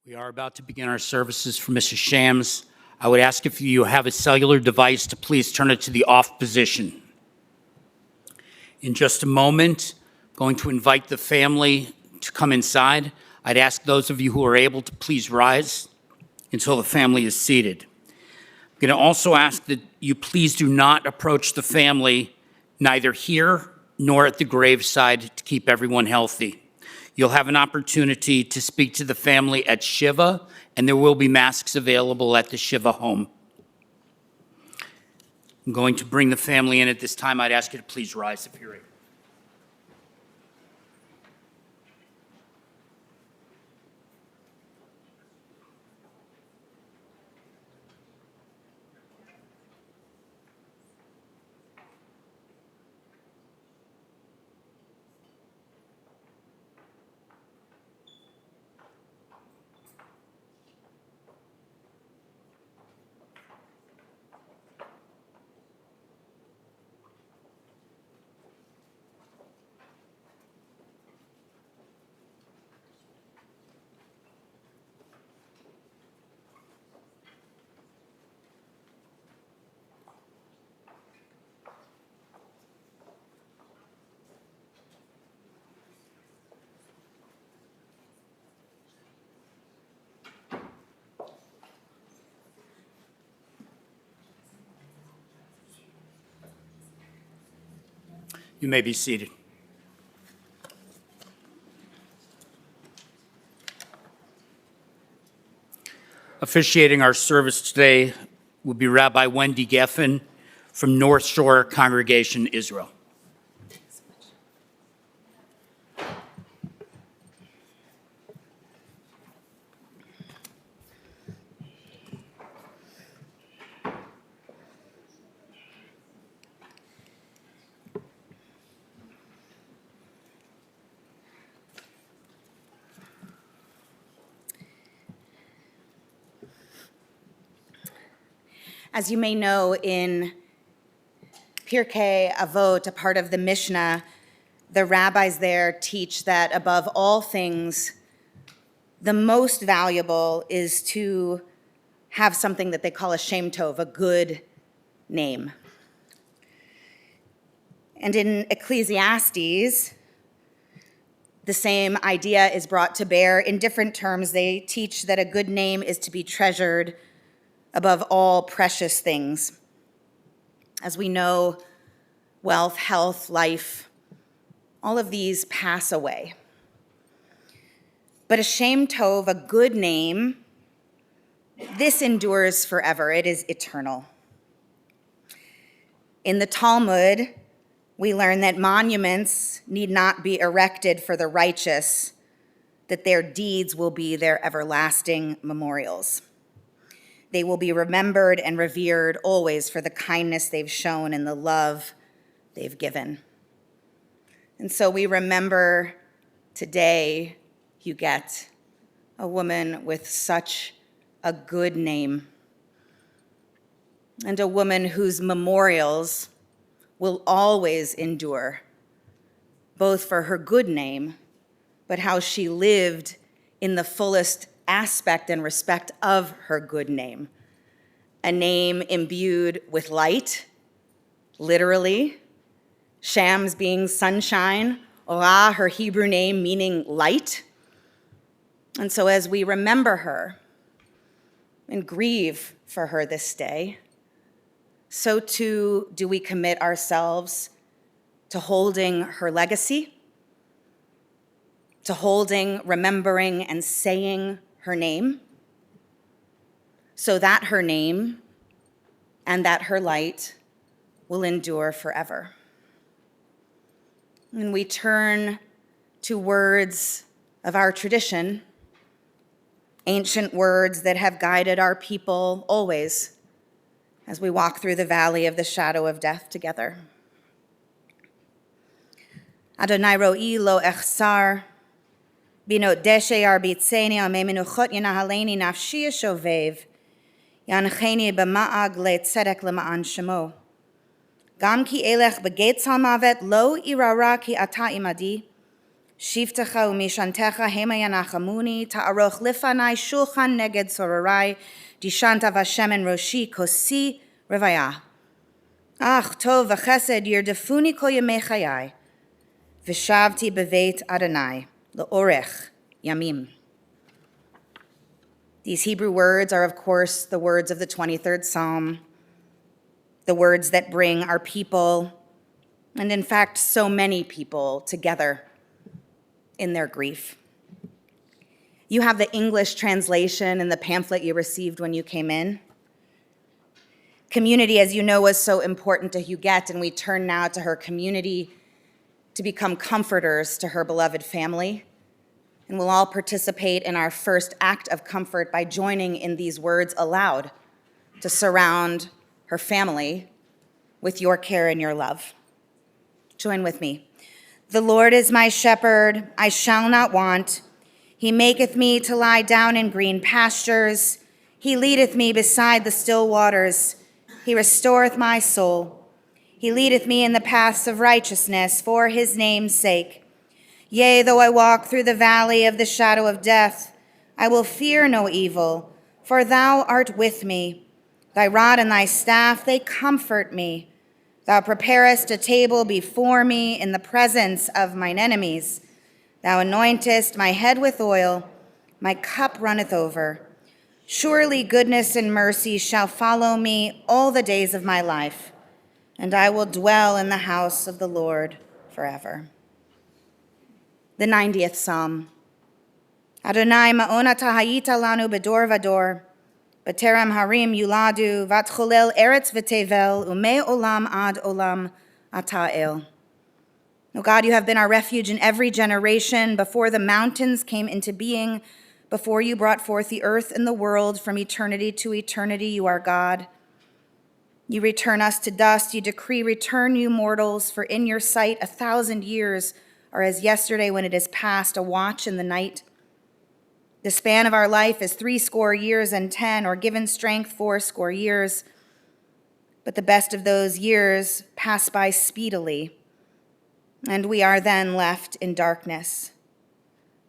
We are about to begin our services for Mrs. Chams. I would ask if you have a cellular device to please turn it to the off position. In just a moment, I'm going to invite the family to come inside. I'd ask those of you who are able to please rise until the family is seated. I'm going to also ask that you please do not approach the family, neither here nor at the graveside, to keep everyone healthy. You'll have an opportunity to speak to the family at Shiva, and there will be masks available at the Shiva home. I'm going to bring the family in at this time. I'd ask you to please rise if you're able. You may be seated. Officiating our service today will be Rabbi Wendy Geffen from North Shore Congregation, Israel. As you may know, in Pirkei Avot, a part of the Mishnah, the rabbis there teach that above all things, the most valuable is to have something that they call a shem tov, a good name. And in Ecclesiastes, the same idea is brought to bear in different terms. They teach that a good name is to be treasured above all precious things. As we know, wealth, health, life, all of these pass away. But a shem tov, a good name, this endures forever. It is eternal. In the Talmud, we learn that monuments need not be erected for the righteous, that their deeds will be their everlasting memorials. They will be remembered and revered always for the kindness they've shown and the love they've given. And so we remember today Huguette, a woman with such a good name, and a woman whose memorials will always endure, both for her good name, but how she lived in the fullest aspect and respect of her good name. A name imbued with light, literally, Chams being sunshine, Orah, her Hebrew name meaning light. And so as we remember her and grieve for her this day, so too do we commit ourselves to holding her legacy, to holding, remembering, and saying her name, so that her name and that her light will endure forever. And we turn to words of our tradition, ancient words that have guided our people always as we walk through the valley of the shadow of death together. Adonai ro'i lo echsar, bino deshe arbitzeni ame menuchot yanahaleni nafshi shovev, yancheni b'ma'ag le'tzedek lema'an shemo. Gam ki elech begetz hamavet lo irara ki ata imadi, Shiftecha umishantecha hema yanachamuni, ta'aroch lifanai shulchan neged sorarai, dishanta vashem en roshi kosi revaya. Ach tov v'chesed yirdefuni kol yemei chayai, v'shavti beveit Adonai, le'orech yamim. These Hebrew words are, of course, the words of the 23rd Psalm, the words that bring our people, and in fact, so many people together in their grief. You have the English translation in the pamphlet you received when you came in. Community, as you know, was so important to Huguette, and we turn now to her community to become comforters to her beloved family. And we'll all participate in our first act of comfort by joining in these words aloud to surround her family with your care and your love. Join with me. The Lord is my shepherd, I shall not want. He maketh me to lie down in green pastures. He leadeth me beside the still waters. He restoreth my soul. He leadeth me in the paths of righteousness for his name's sake. Yea, though I walk through the valley of the shadow of death, I will fear no evil, for thou art with me. Thy rod and thy staff, they comfort me. Thou preparest a table before me in the presence of mine enemies. Thou anointest my head with oil, my cup runneth over. Surely goodness and mercy shall follow me all the days of my life, and I will dwell in the house of the Lord forever. The 90th Psalm. Adonai ma'onata hayita lanu bedor vador, B'terem harim yuladu, vatcholel eretz v'tevel, ume olam ad olam ata'el. O God, you have been our refuge in every generation. Before the mountains came into being, before you brought forth the earth and the world, from eternity to eternity, you are God. You return us to dust. You decree, return you mortals, for in your sight 1,000 years are as yesterday when it is past, a watch in the night. The span of our life is 80 years and 10, or given strength 80 years. But the best of those years pass by speedily, and we are then left in darkness.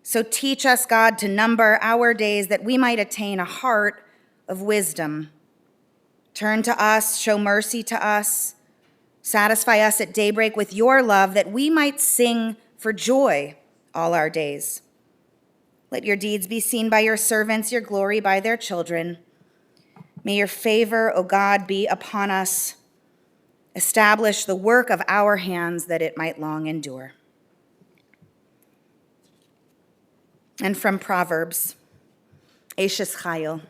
So teach us, God, to number our days that we might attain a heart of wisdom. Turn to us, show mercy to us, satisfy us at daybreak with your love, that we might sing for joy all our days. Let your deeds be seen by your servants, your glory by their children. May your favor, O God, be upon us. Establish the work of our hands that it might long endure. And from Proverbs, Eshes Chayil.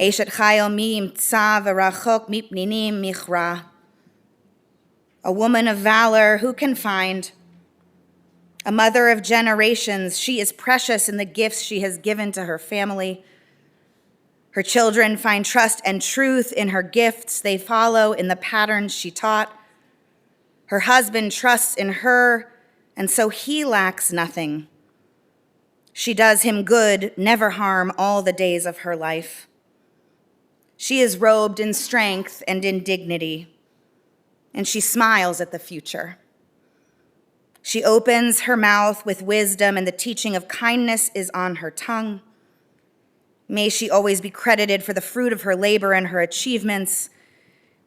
Eshet Chayil mi imtsa v'rachok mipninim michra. A woman of valor, who can find? A mother of generations, she is precious in the gifts she has given to her family. Her children find trust and truth in her gifts. They follow in the patterns she taught. Her husband trusts in her, and so he lacks nothing. She does him good, never harm, all the days of her life. She is robed in strength and in dignity, and she smiles at the future. She opens her mouth with wisdom, and the teaching of kindness is on her tongue. May she always be credited for the fruit of her labor and her achievements.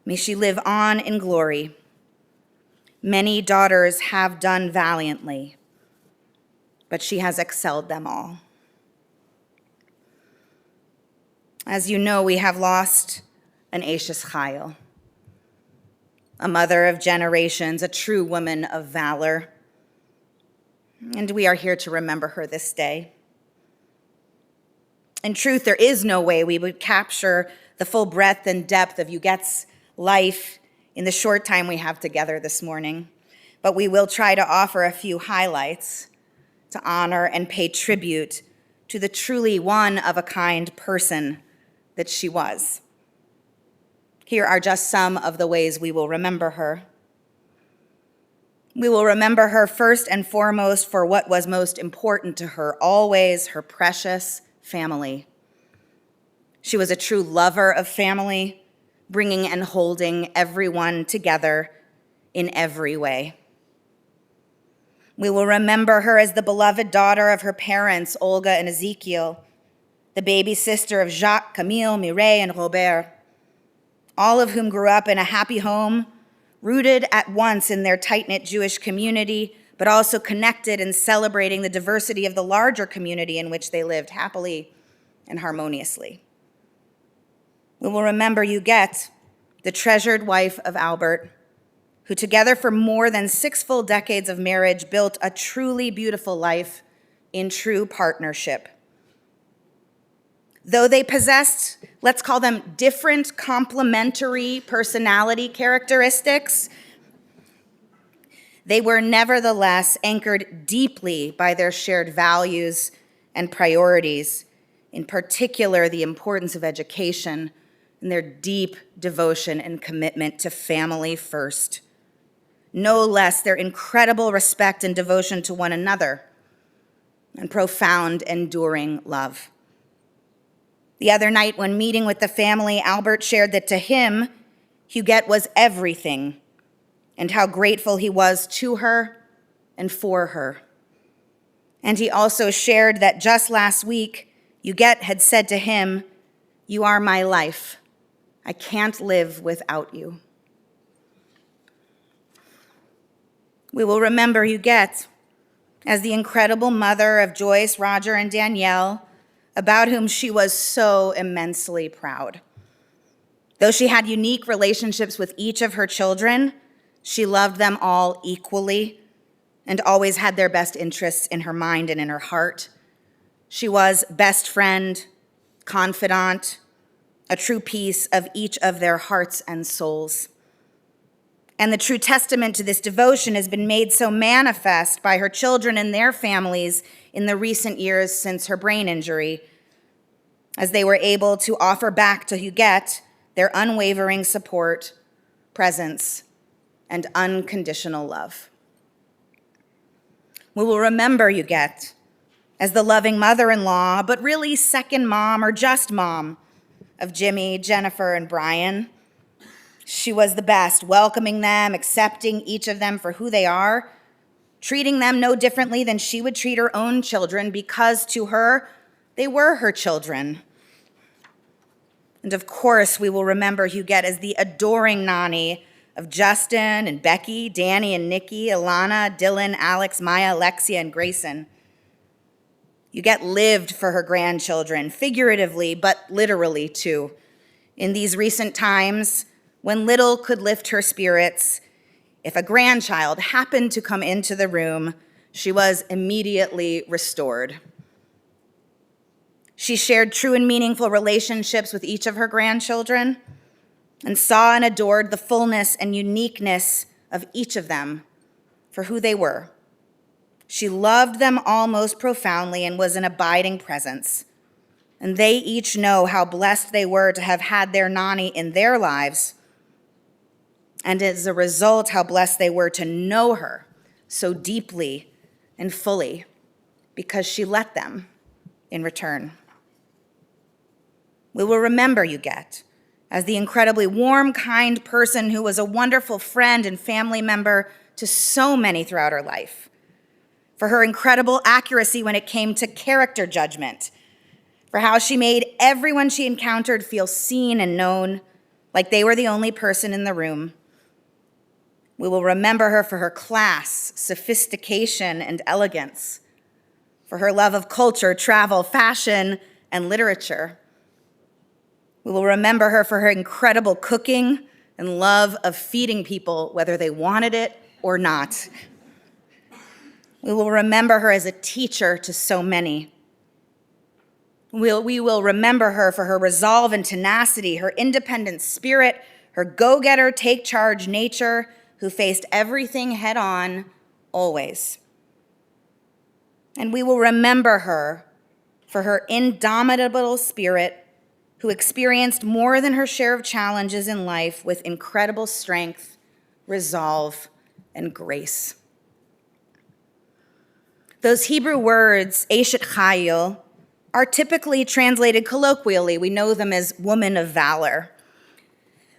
May she live on in glory. Many daughters have done valiantly, but she has excelled them all. As you know, we have lost an Eshes Chayil, a mother of generations, a true woman of valor. And we are here to remember her this day. In truth, there is no way we would capture the full breadth and depth of Huguette's life in the short time we have together this morning, but we will try to offer a few highlights to honor and pay tribute to the truly one-of-a-kind person that she was. Here are just some of the ways we will remember her. We will remember her first and foremost for what was most important to her, always her precious family. She was a true lover of family, bringing and holding everyone together in every way. We will remember her as the beloved daughter of her parents, Olga and Ezekiel, the baby sister of Jacques, Camille, Mireille, and Robert, all of whom grew up in a happy home, rooted at once in their tight-knit Jewish community, but also connected and celebrating the diversity of the larger community in which they lived happily and harmoniously. We will remember Huguette, the treasured wife of Albert, who together for more than 6 full decades of marriage built a truly beautiful life in true partnership. Though they possessed, let's call them different complementary personality characteristics, they were nevertheless anchored deeply by their shared values and priorities, in particular the importance of education and their deep devotion and commitment to family first. No less their incredible respect and devotion to one another and profound, enduring love. The other night when meeting with the family, Albert shared that to him, Huguette was everything and how grateful he was to her and for her. And he also shared that just last week, Huguette had said to him, "You are my life. I can't live without you." We will remember Huguette as the incredible mother of Joyce, Roger, and Danielle, about whom she was so immensely proud. Though she had unique relationships with each of her children, she loved them all equally and always had their best interests in her mind and in her heart. She was best friend, confidant, a true piece of each of their hearts and souls. And the true testament to this devotion has been made so manifest by her children and their families in the recent years since her brain injury, as they were able to offer back to Huguette their unwavering support, presence, and unconditional love. We will remember Huguette as the loving mother-in-law, but really second mom or just mom of Jimmy, Jennifer, and Brian. She was the best, welcoming them, accepting each of them for who they are, treating them no differently than she would treat her own children because to her, they were her children. And of course, we will remember Huguette as the adoring nanny of Justin and Becky, Danny and Nikki, Alana, Dylan, Alex, Maya, Alexia, and Grayson. Huguette lived for her grandchildren, figuratively, but literally too. In these recent times, when little could lift her spirits, if a grandchild happened to come into the room, she was immediately restored. She shared true and meaningful relationships with each of her grandchildren and saw and adored the fullness and uniqueness of each of them for who they were. She loved them all most profoundly and was an abiding presence. And they each know how blessed they were to have had their nanny in their lives. And as a result, how blessed they were to know her so deeply and fully because she let them in return. We will remember Huguette as the incredibly warm, kind person who was a wonderful friend and family member to so many throughout her life, for her incredible accuracy when it came to character judgment, for how she made everyone she encountered feel seen and known, like they were the only person in the room. We will remember her for her class, sophistication, and elegance, for her love of culture, travel, fashion, and literature. We will remember her for her incredible cooking and love of feeding people, whether they wanted it or not. We will remember her as a teacher to so many. We will remember her for her resolve and tenacity, her independent spirit, her go-getter, take-charge nature, who faced everything head-on, always. And we will remember her for her indomitable spirit, who experienced more than her share of challenges in life with incredible strength, resolve, and grace. Those Hebrew words, Eshet Chayil, are typically translated colloquially. We know them as woman of valor.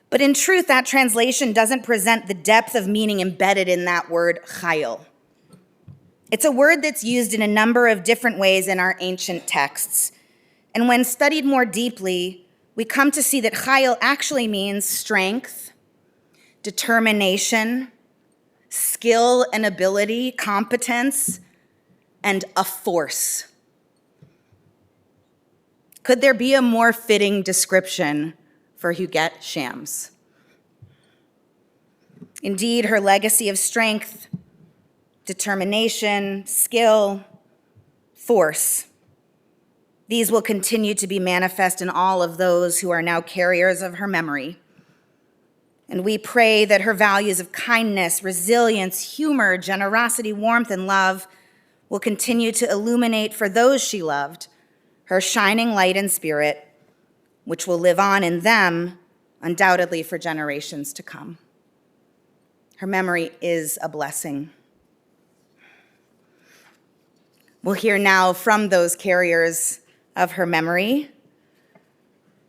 But in truth, that translation doesn't present the depth of meaning embedded in that word Chayil. It's a word that's used in a number of different ways in our ancient texts. And when studied more deeply, we come to see that chayil actually means strength, determination, skill and ability, competence, and a force. Could there be a more fitting description for Huguette Chams? Indeed, her legacy of strength, determination, skill, force, these will continue to be manifest in all of those who are now carriers of her memory. And we pray that her values of kindness, resilience, humor, generosity, warmth, and love will continue to illuminate for those she loved her shining light and spirit, which will live on in them undoubtedly for generations to come. Her memory is a blessing. We'll hear now from those carriers of her memory.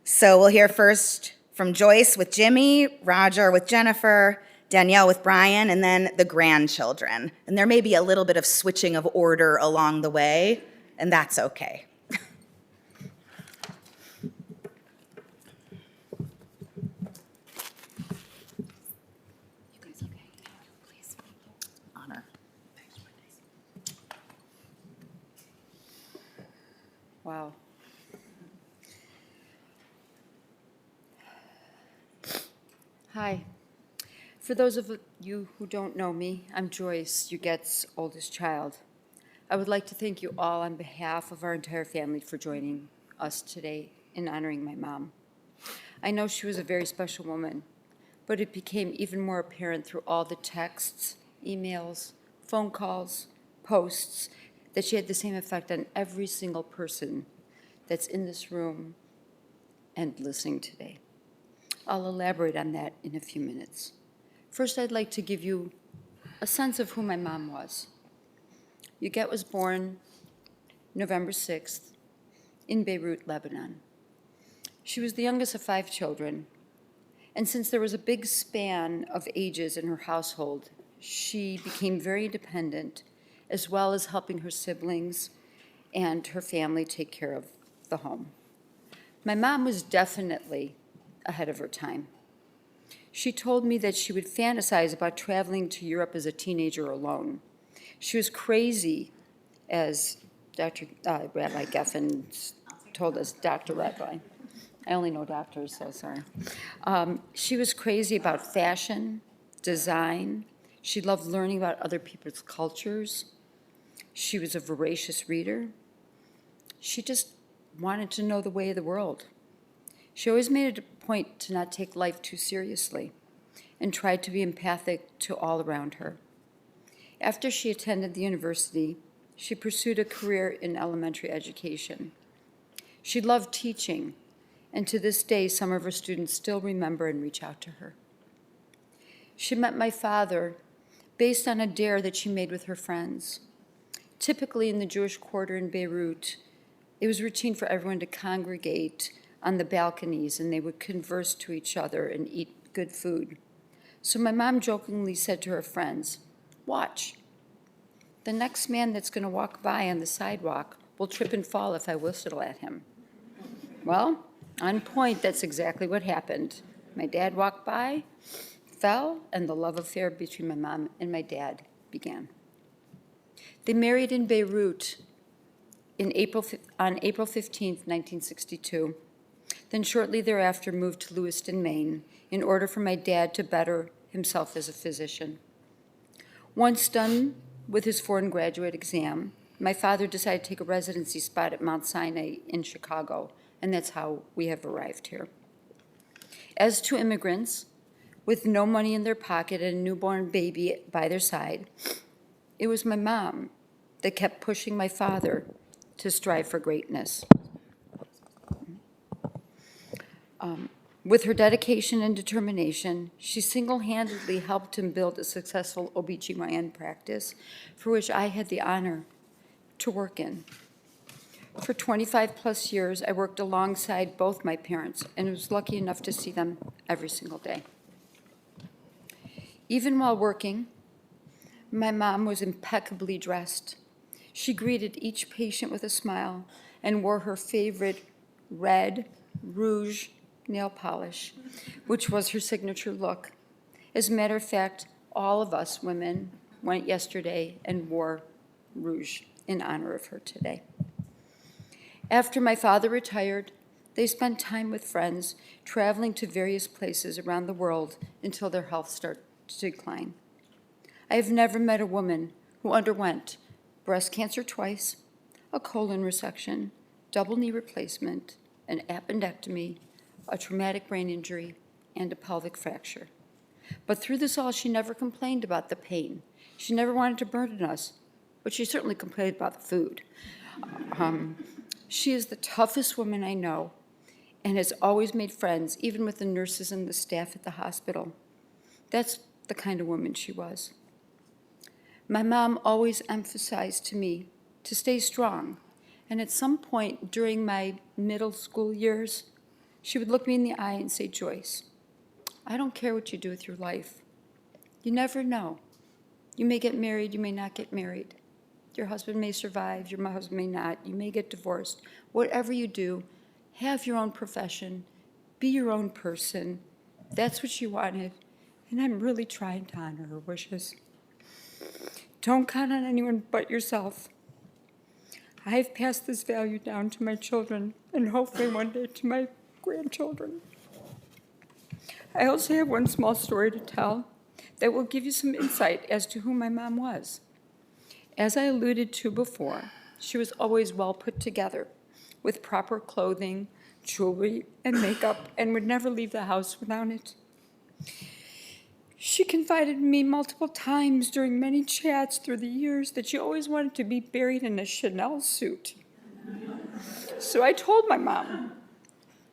So we'll hear first from Joyce with Jimmy, Roger with Jennifer, Danielle with Brian, and then the grandchildren. And there may be a little bit of switching of order along the way, and that's okay. Honor. Wow. Hi. For those of you who don't know me, I'm Joyce, Huguette's oldest child. I would like to thank you all on behalf of our entire family for joining us today in honoring my mom. I know she was a very special woman, but it became even more apparent through all the texts, emails, phone calls, posts, that she had the same effect on every single person that's in this room and listening today. I'll elaborate on that in a few minutes. First, I'd like to give you a sense of who my mom was. Huguette was born November 6th in Beirut, Lebanon. She was the youngest of 5 children, and since there was a big span of ages in her household, she became very independent, as well as helping her siblings and her family take care of the home. My mom was definitely ahead of her time. She told me that she would fantasize about traveling to Europe as a teenager alone. She was crazy, as Dr. Rabbi Geffen told us, Dr. Rabbi. I only know doctors, so sorry. She was crazy about fashion, design. She loved learning about other people's cultures. She was a voracious reader. She just wanted to know the way of the world. She always made it a point to not take life too seriously and tried to be empathic to all around her. After she attended the university, she pursued a career in elementary education. She loved teaching, and to this day, some of her students still remember and reach out to her. She met my father based on a dare that she made with her friends. Typically in the Jewish quarter in Beirut, it was routine for everyone to congregate on the balconies, and they would converse to each other and eat good food. So my mom jokingly said to her friends, "Watch. The next man that's going to walk by on the sidewalk will trip and fall if I whistle at him." Well, on point, that's exactly what happened. My dad walked by, fell, and the love affair between my mom and my dad began. They married in Beirut on April 15th, 1962. Then shortly thereafter moved to Lewiston, Maine, in order for my dad to better himself as a physician. Once done with his foreign graduate exam, my father decided to take a residency spot at Mount Sinai in Chicago, and that's how we have arrived here. As two immigrants, with no money in their pocket and a newborn baby by their side, it was my mom that kept pushing my father to strive for greatness. With her dedication and determination, she single-handedly helped him build a successful OBGYN practice for which I had the honor to work in. For 25 plus years, I worked alongside both my parents and was lucky enough to see them every single day. Even while working, my mom was impeccably dressed. She greeted each patient with a smile and wore her favorite red rouge nail polish, which was her signature look. As a matter of fact, all of us women went yesterday and wore rouge in honor of her today. After my father retired, they spent time with friends, traveling to various places around the world until their health started to decline. I have never met a woman who underwent breast cancer twice, a colon resection, double knee replacement, an appendectomy, a traumatic brain injury, and a pelvic fracture. But through this all, she never complained about the pain. She never wanted to burden us, but she certainly complained about the food. She is the toughest woman I know and has always made friends, even with the nurses and the staff at the hospital. That's the kind of woman she was. My mom always emphasized to me to stay strong, and at some point during my middle school years, she would look me in the eye and say, "Joyce, I don't care what you do with your life. You never know. You may get married, you may not get married. Your husband may survive, your husband may not. You may get divorced. Whatever you do, have your own profession, be your own person." That's what she wanted, and I'm really trying to honor her wishes. Don't count on anyone but yourself. I've passed this value down to my children and hopefully one day to my grandchildren. I also have one small story to tell that will give you some insight as to who my mom was. As I alluded to before, she was always well put together with proper clothing, jewelry, and makeup, and would never leave the house without it. She confided in me multiple times during many chats through the years that she always wanted to be buried in a Chanel suit. So I told my mom,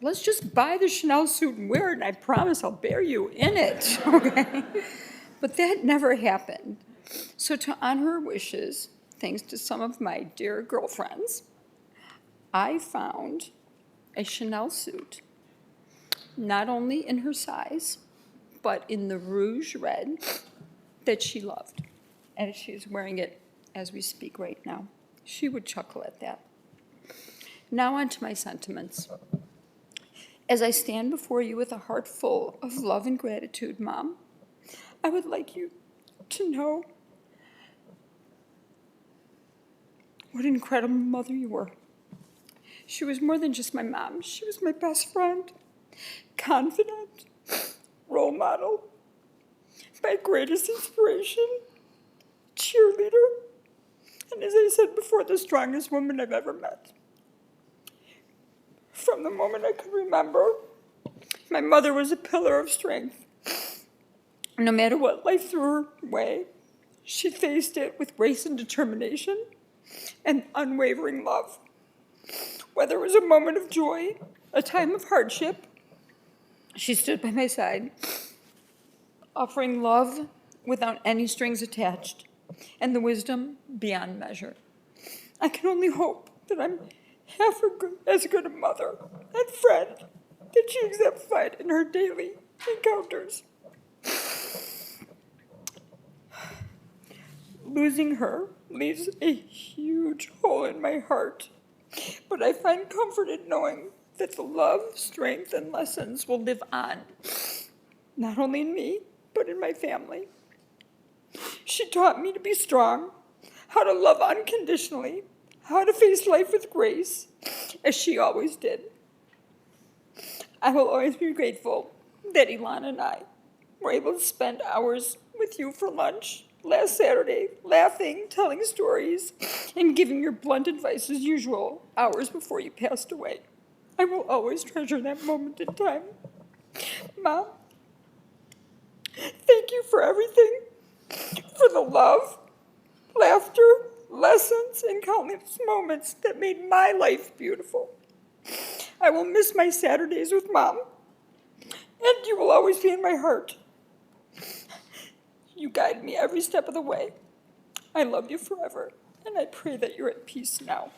"Let's just buy the Chanel suit and wear it, and I promise I'll bury you in it," okay? But that never happened. So to honor her wishes, thanks to some of my dear girlfriends, I found a Chanel suit, not only in her size, but in the rouge red that she loved. And she's wearing it as we speak right now. She would chuckle at that. Now on to my sentiments. As I stand before you with a heart full of love and gratitude, Mom, I would like you to know what an incredible mother you were. She was more than just my mom. She was my best friend, confidant, role model, my greatest inspiration, cheerleader, and as I said before, the strongest woman I've ever met. From the moment I could remember, my mother was a pillar of strength. No matter what life threw her way, she faced it with grace and determination and unwavering love. Whether it was a moment of joy, a time of hardship, she stood by my side, offering love without any strings attached, and the wisdom beyond measure. I can only hope that I'm as good a mother and friend that she exemplified in her daily encounters. Losing her leaves a huge hole in my heart, but I find comfort in knowing that the love, strength, and lessons will live on, not only in me, but in my family. She taught me to be strong, how to love unconditionally, how to face life with grace, as she always did. I will always be grateful that Elon and I were able to spend hours with you for lunch last Saturday, laughing, telling stories, and giving your blunt advice as usual, hours before you passed away. I will always treasure that moment in time. Mom, thank you for everything, for the love, laughter, lessons, and countless moments that made my life beautiful. I will miss my Saturdays with Mom, and you will always be in my heart. You guide me every step of the way. I love you forever, and I pray that you're at peace now.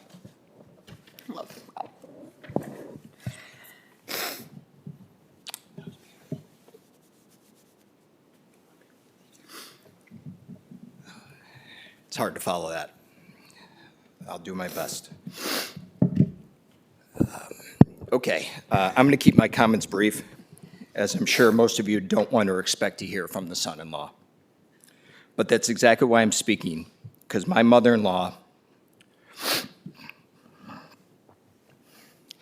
Love you, Mom. It's hard to follow that. I'll do my best. Okay, I'm going to keep my comments brief, as I'm sure most of you don't want or expect to hear from the son-in-law. But that's exactly why I'm speaking, because my mother-in-law,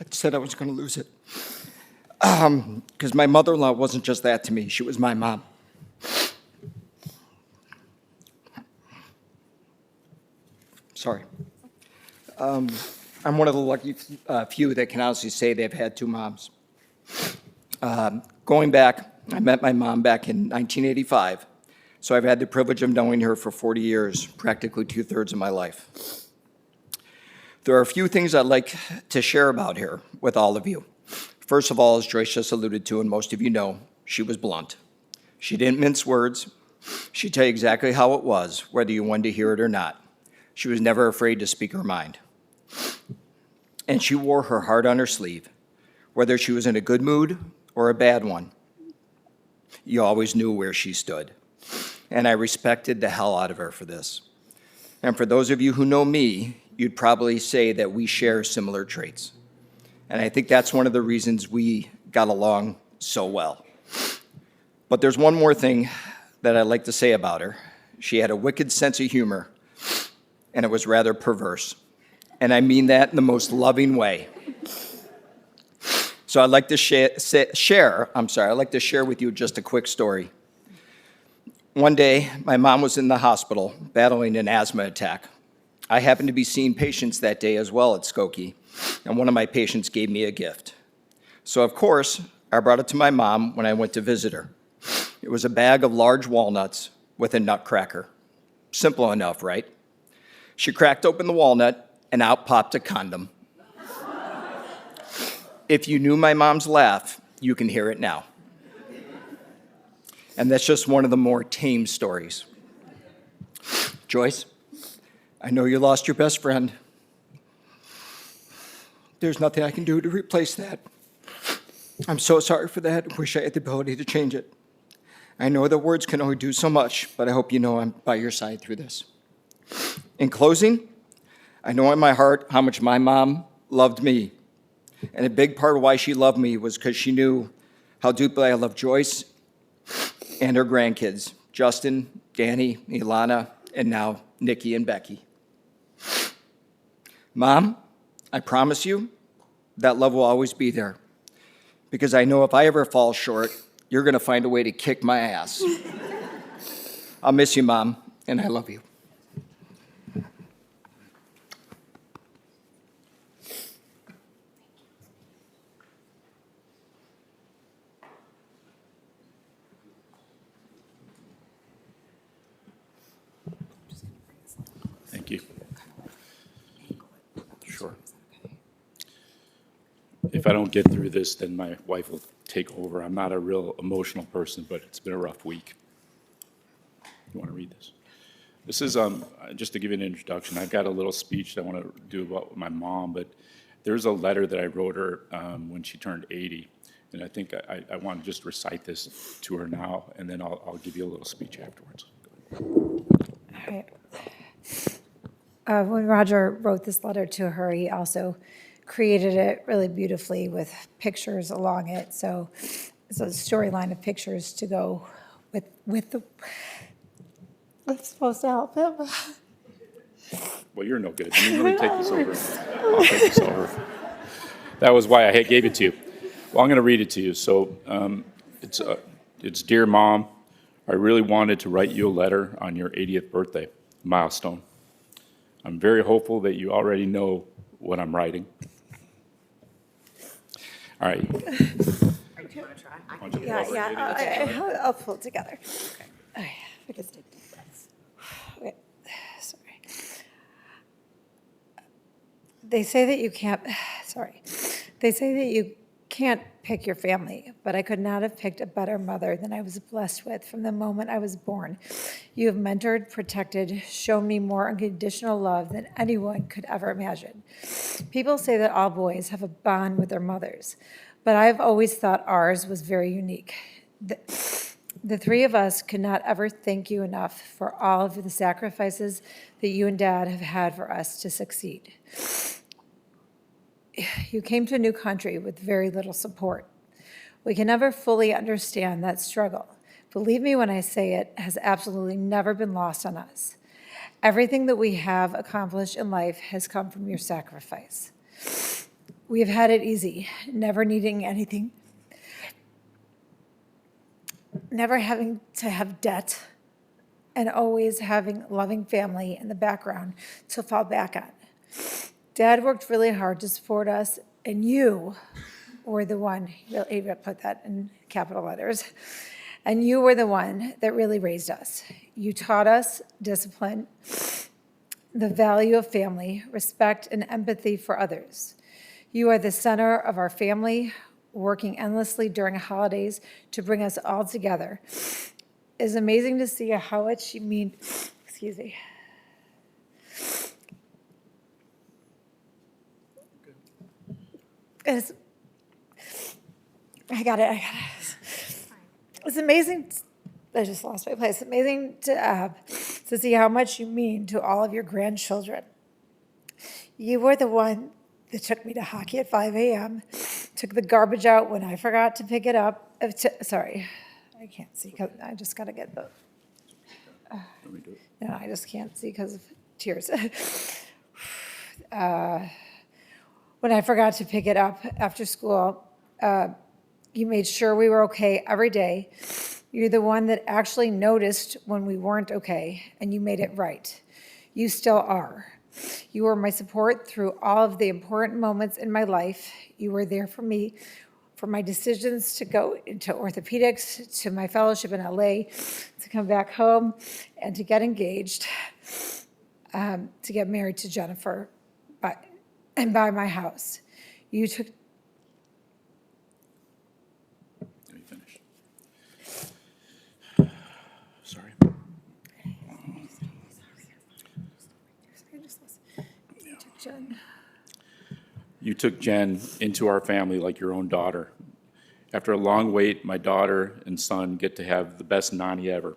I said I was going to lose it, because my mother-in-law wasn't just that to me, she was my mom. Sorry. I'm one of the lucky few that can honestly say they've had two moms. Going back, I met my mom back in 1985, so I've had the privilege of knowing her for 40 years, practically 2/3 of my life. There are a few things I'd like to share about her with all of you. First of all, as Joyce just alluded to, and most of you know, she was blunt. She didn't mince words. She'd tell you exactly how it was, whether you wanted to hear it or not. She was never afraid to speak her mind. And she wore her heart on her sleeve. Whether she was in a good mood or a bad one, you always knew where she stood. And I respected the hell out of her for this. And for those of you who know me, you'd probably say that we share similar traits. And I think that's one of the reasons we got along so well. But there's one more thing that I'd like to say about her. She had a wicked sense of humor, and it was rather perverse. And I mean that in the most loving way. So I'd like to share with you just a quick story. One day, my mom was in the hospital battling an asthma attack. I happened to be seeing patients that day as well at Skokie, and one of my patients gave me a gift. So of course, I brought it to my mom when I went to visit her. It was a bag of large walnuts with a nutcracker. Simple enough, right? She cracked open the walnut, and out popped a condom. If you knew my mom's laugh, you can hear it now. And that's just one of the more tame stories. Joyce, I know you lost your best friend. There's nothing I can do to replace that. I'm so sorry for that. I wish I had the ability to change it. I know that words can only do so much, but I hope you know I'm by your side through this. In closing, I know in my heart how much my mom loved me. And a big part of why she loved me was because she knew how deeply I loved Joyce and her grandkids, Justin, Danny, Ilana, and now Nikki and Becky. Mom, I promise you that love will always be there. Because I know if I ever fall short, you're going to find a way to kick my ass. I'll miss you, Mom, and I love you. Thank you. Sure. If I don't get through this, then my wife will take over. I'm not a real emotional person, but it's been a rough week. You want to read this? This is, just to give you an introduction, I've got a little speech that I want to do about my mom, but there's a letter that I wrote her when she turned 80, and I think I want to just recite this to her now, and then I'll give you a little speech afterwards. All right. When Roger wrote this letter to her, he also created it really beautifully with pictures along it. So it's a storyline of pictures to go with the. That's supposed to help him. Well, you're no good. Let me take this over. I'll take this over. That was why I gave it to you. Well, I'm going to read it to you. So it's Dear Mom, I really wanted to write you a letter on your 80th birthday milestone. I'm very hopeful that you already know what I'm writing. All right. Do you want to try? I'll pull it together. Okay. We can take deep breaths. Okay. Sorry. They say that you can't. Sorry. They say that you can't pick your family, but I could not have picked a better mother than I was blessed with from the moment I was born. You have mentored, protected, shown me more unconditional love than anyone could ever imagine. People say that all boys have a bond with their mothers, but I've always thought ours was very unique. The three of us could not ever thank you enough for all of the sacrifices that you and Dad have had for us to succeed. You came to a new country with very little support. We can never fully understand that struggle. Believe me when I say it has absolutely never been lost on us. Everything that we have accomplished in life has come from your sacrifice. We have had it easy, never needing anything, never having to have debt, and always having a loving family in the background to fall back on. Dad worked really hard to support us, and you were the one, he put that in capital letters, and you were the one that really raised us. You taught us discipline, the value of family, respect, and empathy for others. You are the center of our family, working endlessly during holidays to bring us all together. It's amazing to see how much you mean, excuse me. I got it. It's amazing. I just lost my place. It's amazing to see how much you mean to all of your grandchildren. You were the one that took me to hockey at 5 a.m., took the garbage out when I forgot to pick it up. Sorry, I can't see because I just got to get the. No, I just can't see because of tears. When I forgot to pick it up after school, you made sure we were okay every day. You're the one that actually noticed when we weren't okay, and you made it right. You still are. You were my support through all of the important moments in my life. You were there for me, for my decisions to go into orthopedics, to my fellowship in LA, to come back home, and to get engaged, to get married to Jennifer, and buy my house. You took. Let me finish. Sorry. You took Jen into our family like your own daughter. After a long wait, my daughter and son get to have the best nanny ever.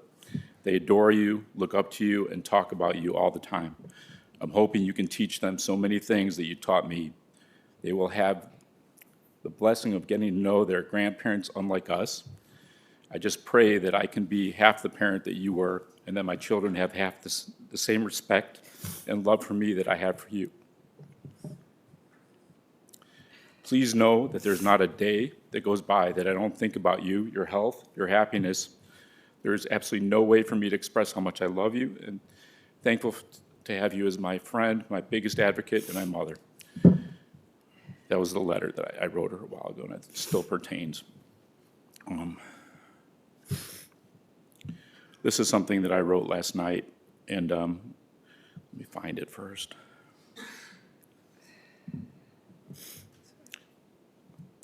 They adore you, look up to you, and talk about you all the time. I'm hoping you can teach them so many things that you taught me. They will have the blessing of getting to know their grandparents unlike us. I just pray that I can be half the parent that you were, and that my children have half the same respect and love for me that I have for you. Please know that there's not a day that goes by that I don't think about you, your health, your happiness. There's absolutely no way for me to express how much I love you, and thankful to have you as my friend, my biggest advocate, and my mother. That was the letter that I wrote her a while ago, and it still pertains. This is something that I wrote last night, and let me find it first.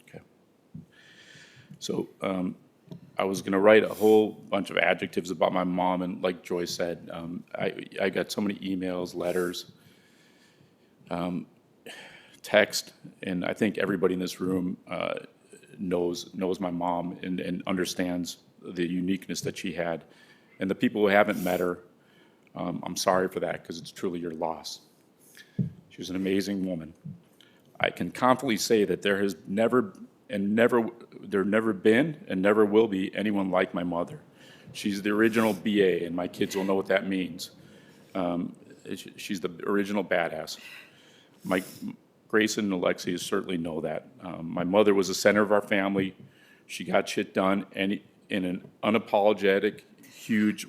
Okay. So I was going to write a whole bunch of adjectives about my mom, and like Joy said, I got so many emails, letters, text, and I think everybody in this room knows my mom and understands the uniqueness that she had. And the people who haven't met her, I'm sorry for that, because it's truly your loss. She was an amazing woman. I can confidently say that there has never been and never will be anyone like my mother. She's the original BA, and my kids will know what that means. She's the original badass. My Grayson and Alexia certainly know that. My mother was the center of our family. She got shit done and in an unapologetic,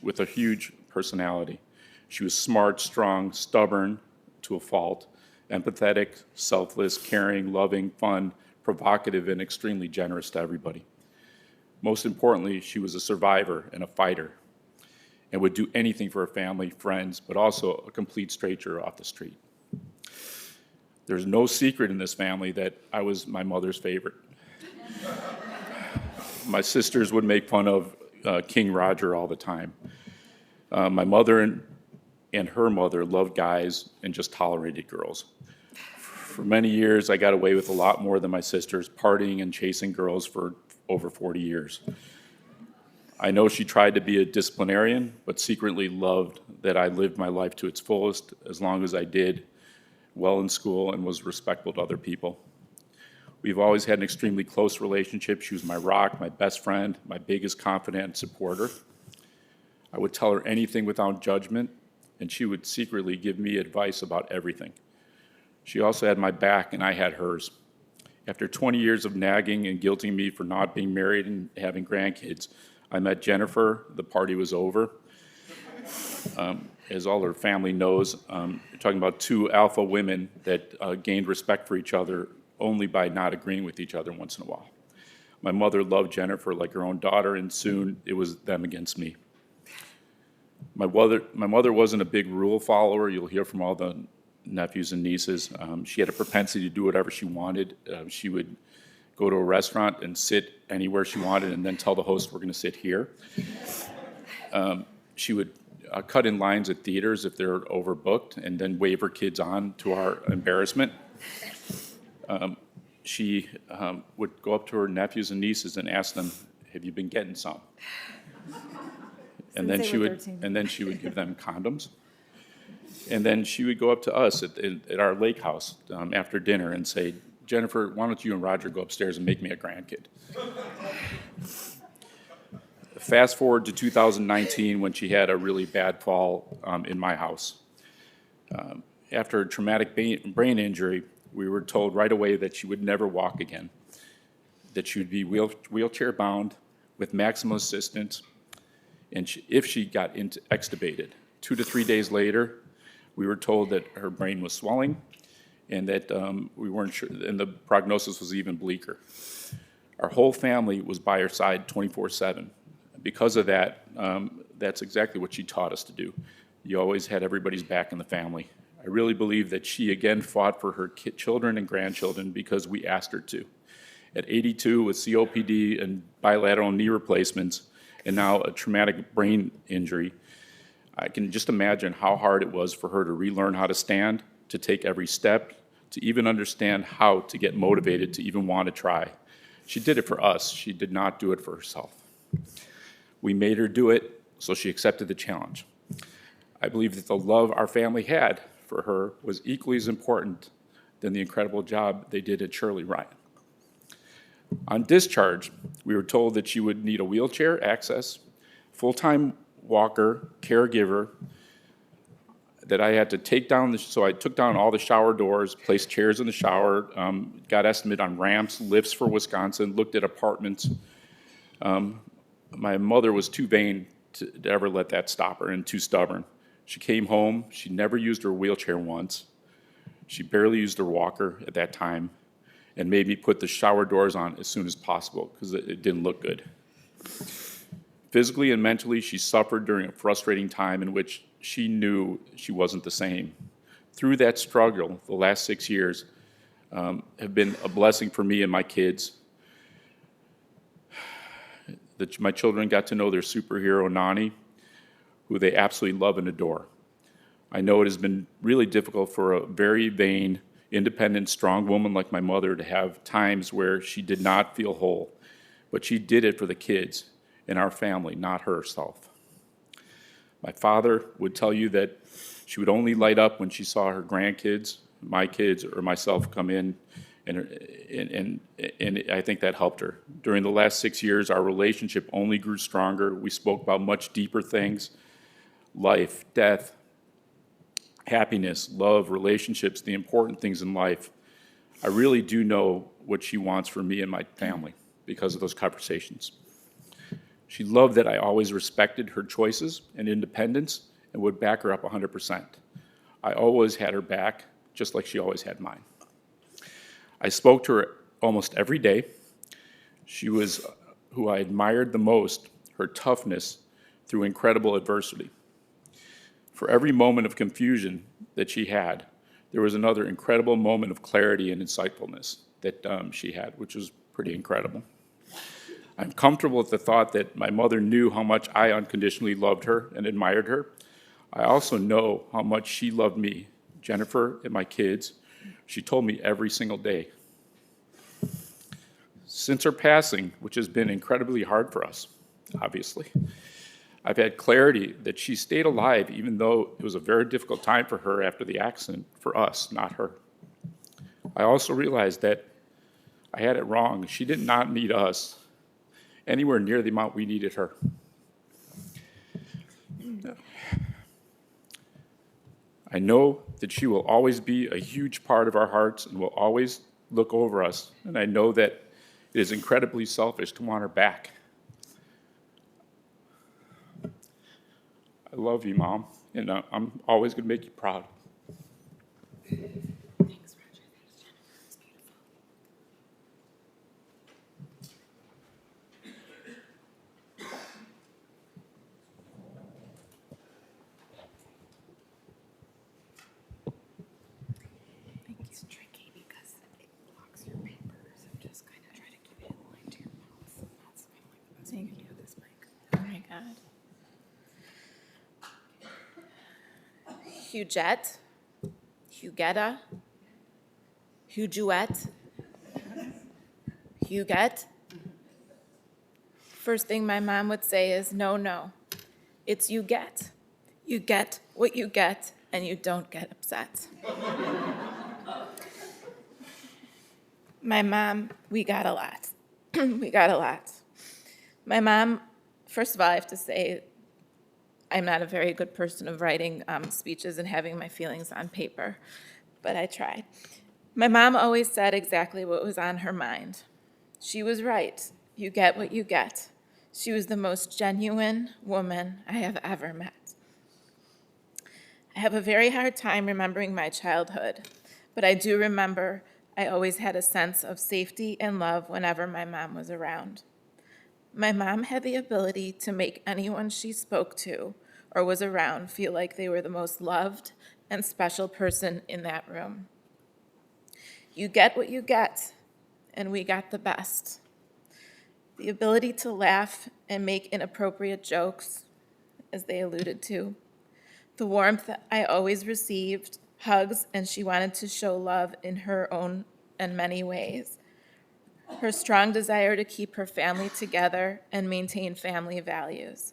with a huge personality. She was smart, strong, stubborn to a fault, empathetic, selfless, caring, loving, fun, provocative, and extremely generous to everybody. Most importantly, she was a survivor and a fighter and would do anything for her family, friends, but also a complete stranger off the street. There's no secret in this family that I was my mother's favorite. My sisters would make fun of King Roger all the time. My mother and her mother loved guys and just tolerated girls. For many years, I got away with a lot more than my sisters, partying and chasing girls for over 40 years. I know she tried to be a disciplinarian, but secretly loved that I lived my life to its fullest as long as I did well in school and was respectful to other people. We've always had an extremely close relationship. She was my rock, my best friend, my biggest confidant and supporter. I would tell her anything without judgment, and she would secretly give me advice about everything. She also had my back, and I had hers. After 20 years of nagging and guilting me for not being married and having grandkids, I met Jennifer. The party was over. As all her family knows, you're talking about two alpha women that gained respect for each other only by not agreeing with each other once in a while. My mother loved Jennifer like her own daughter, and soon it was them against me. My mother wasn't a big rule follower. You'll hear from all the nephews and nieces. She had a propensity to do whatever she wanted. She would go to a restaurant and sit anywhere she wanted and then tell the host, we're going to sit here. She would cut in lines at theaters if they're overbooked and then wave her kids on to our embarrassment. She would go up to her nephews and nieces and ask them, have you been getting some? And then she would give them condoms. And then she would go up to us at our lake house after dinner and say, Jennifer, why don't you and Roger go upstairs and make me a grandkid? Fast forward to 2019 when she had a really bad fall in my house. After a traumatic brain injury, we were told right away that she would never walk again, that she would be wheelchair bound with maximum assistance, and if she got extubated. 2 to 3 days later, we were told that her brain was swelling and that we weren't sure, and the prognosis was even bleaker. Our whole family was by her side 24/7. Because of that, that's exactly what she taught us to do. You always had everybody's back in the family. I really believe that she again fought for her children and grandchildren because we asked her to. At 82 with COPD and bilateral knee replacements and now a traumatic brain injury, I can just imagine how hard it was for her to relearn how to stand, to take every step, to even understand how to get motivated to even want to try. She did it for us. She did not do it for herself. We made her do it, so she accepted the challenge. I believe that the love our family had for her was equally as important than the incredible job they did at Shirley Ryan. On discharge, we were told that she would need a wheelchair access, full-time walker, caregiver, that I had to take down, so I took down all the shower doors, placed chairs in the shower, got estimate on ramps, lifts for Wisconsin, looked at apartments. My mother was too vain to ever let that stop her and too stubborn. She came home, she never used her wheelchair once. She barely used her walker at that time and made me put the shower doors on as soon as possible because it didn't look good. Physically and mentally, she suffered during a frustrating time in which she knew she wasn't the same. Through that struggle, the last 6 years have been a blessing for me and my kids. My children got to know their superhero, Nani, who they absolutely love and adore. I know it has been really difficult for a very vain, independent, strong woman like my mother to have times where she did not feel whole, but she did it for the kids and our family, not herself. My father would tell you that she would only light up when she saw her grandkids, my kids, or myself come in, and I think that helped her. During the last 6 years, our relationship only grew stronger. We spoke about much deeper things: life, death, happiness, love, relationships, the important things in life. I really do know what she wants for me and my family because of those conversations. She loved that I always respected her choices and independence and would back her up 100%. I always had her back, just like she always had mine. I spoke to her almost every day. She was who I admired the most, her toughness through incredible adversity. For every moment of confusion that she had, there was another incredible moment of clarity and insightfulness that she had, which was pretty incredible. I'm comfortable with the thought that my mother knew how much I unconditionally loved her and admired her. I also know how much she loved me, Jennifer, and my kids. She told me every single day. Since her passing, which has been incredibly hard for us, obviously. I've had clarity that she stayed alive even though it was a very difficult time for her after the accident, for us, not her. I also realized that I had it wrong. She did not need us anywhere near the amount we needed her. I know that she will always be a huge part of our hearts and will always look over us, and I know that it is incredibly selfish to want her back. I love you, Mom, and I'm always going to make you proud. It's tricky because it blocks your paper, so just kind of try to keep it in line to your mouth. That's kind of like the best you can do with this mic. Oh my God. Huguette, Huguetta, Huguette, Huguette. First thing my mom would say is, no, no, it's you get. You get what you get, and you don't get upset. My mom, we got a lot. We got a lot. My mom, first of all, I have to say, I'm not a very good person of writing speeches and having my feelings on paper, but I tried. My mom always said exactly what was on her mind. She was right. You get what you get. She was the most genuine woman I have ever met. I have a very hard time remembering my childhood, but I do remember I always had a sense of safety and love whenever my mom was around. My mom had the ability to make anyone she spoke to or was around feel like they were the most loved and special person in that room. You get what you get, and we got the best. The ability to laugh and make inappropriate jokes, as they alluded to. The warmth that I always received, hugs, and she wanted to show love in her own and many ways. Her strong desire to keep her family together and maintain family values.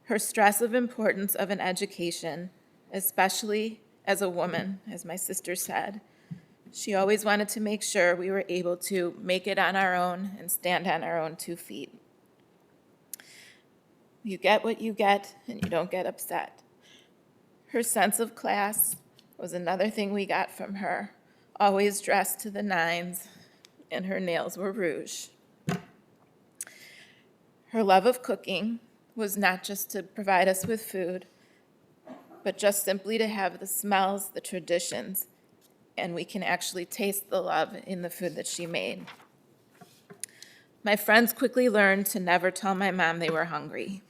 Her stress of importance of an education, especially as a woman, as my sister said. She always wanted to make sure we were able to make it on our own and stand on our own 2 feet. You get what you get, and you don't get upset. Her sense of class was another thing we got from her, always dressed to the nines, and her nails were rouge. Her love of cooking was not just to provide us with food, but just simply to have the smells, the traditions, and we can actually taste the love in the food that she made. My friends quickly learned to never tell my mom they were hungry.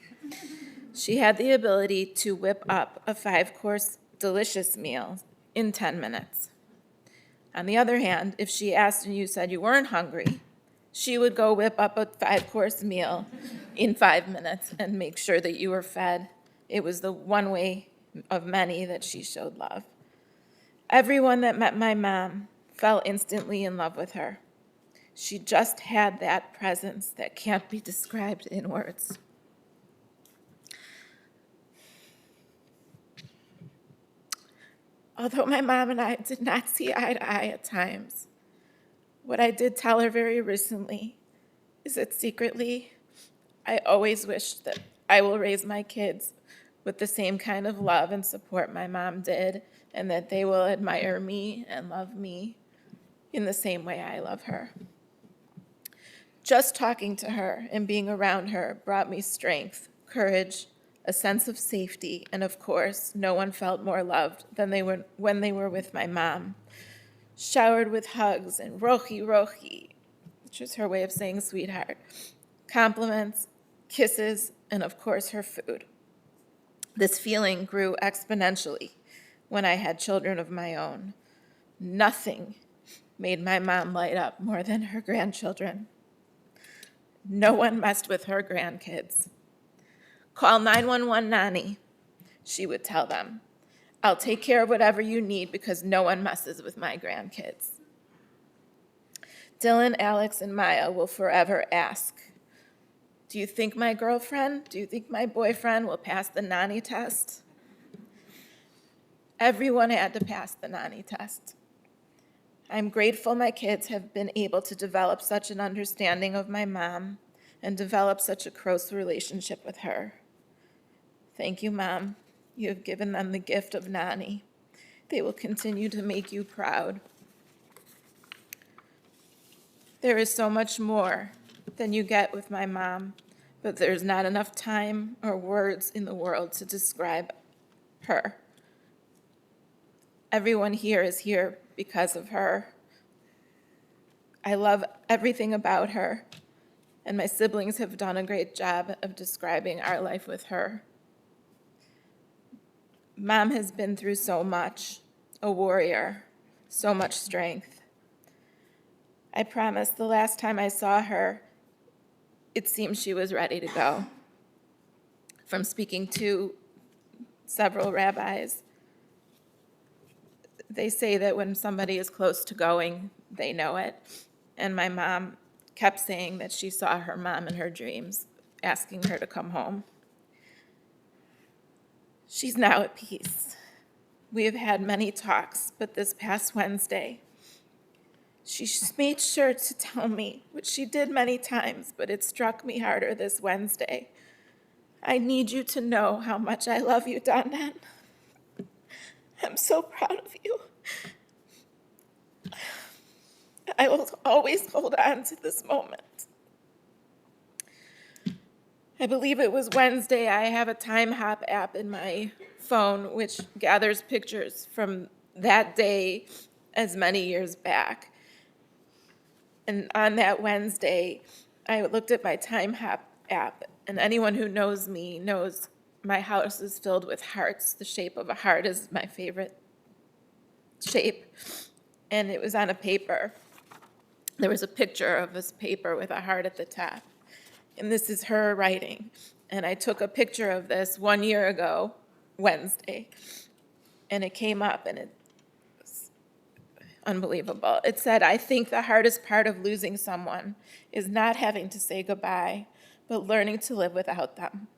She had the ability to whip up a 5-course delicious meal in 10 minutes. On the other hand, if she asked and you said you weren't hungry, she would go whip up a 5-course meal in 5 minutes and make sure that you were fed. It was the one way of many that she showed love. Everyone that met my mom fell instantly in love with her. She just had that presence that can't be described in words. Although my mom and I did not see eye to eye at times, what I did tell her very recently is that secretly, I always wish that I will raise my kids with the same kind of love and support my mom did, and that they will admire me and love me in the same way I love her. Just talking to her and being around her brought me strength, courage, a sense of safety, and of course, no one felt more loved than when they were with my mom. Showered with hugs and roji roji, which is her way of saying sweetheart, compliments, kisses, and of course, her food. This feeling grew exponentially when I had children of my own. Nothing made my mom light up more than her grandchildren. No one messed with her grandkids. Call 911 Nani, she would tell them. I'll take care of whatever you need because no one messes with my grandkids. Dylan, Alex, and Maya will forever ask, Do you think my girlfriend, do you think my boyfriend will pass the nanny test? Everyone had to pass the nanny test. I'm grateful my kids have been able to develop such an understanding of my mom and develop such a close relationship with her. Thank you, Mom. You have given them the gift of nanny. They will continue to make you proud. There is so much more than you get with my mom, but there's not enough time or words in the world to describe her. Everyone here is here because of her. I love everything about her, and my siblings have done a great job of describing our life with her. Mom has been through so much, a warrior, so much strength. I promise the last time I saw her, it seemed she was ready to go. From speaking to several rabbis, they say that when somebody is close to going, they know it. And my mom kept saying that she saw her mom in her dreams, asking her to come home. She's now at peace. We have had many talks, but this past Wednesday, she made sure to tell me, which she did many times, but it struck me harder this Wednesday. I need you to know how much I love you, Donnan. I'm so proud of you. I will always hold on to this moment. I believe it was Wednesday. I have a Time Hop app in my phone, which gathers pictures from that day as many years back. And on that Wednesday, I looked at my Time Hop app, and anyone who knows me knows my house is filled with hearts. The shape of a heart is my favorite shape. And it was on a paper. There was a picture of this paper with a heart at the top. And this is her writing. And I took a picture of this 1 year ago, Wednesday. And it came up, and it was unbelievable. It said, I think the hardest part of losing someone is not having to say goodbye, but learning to live without them.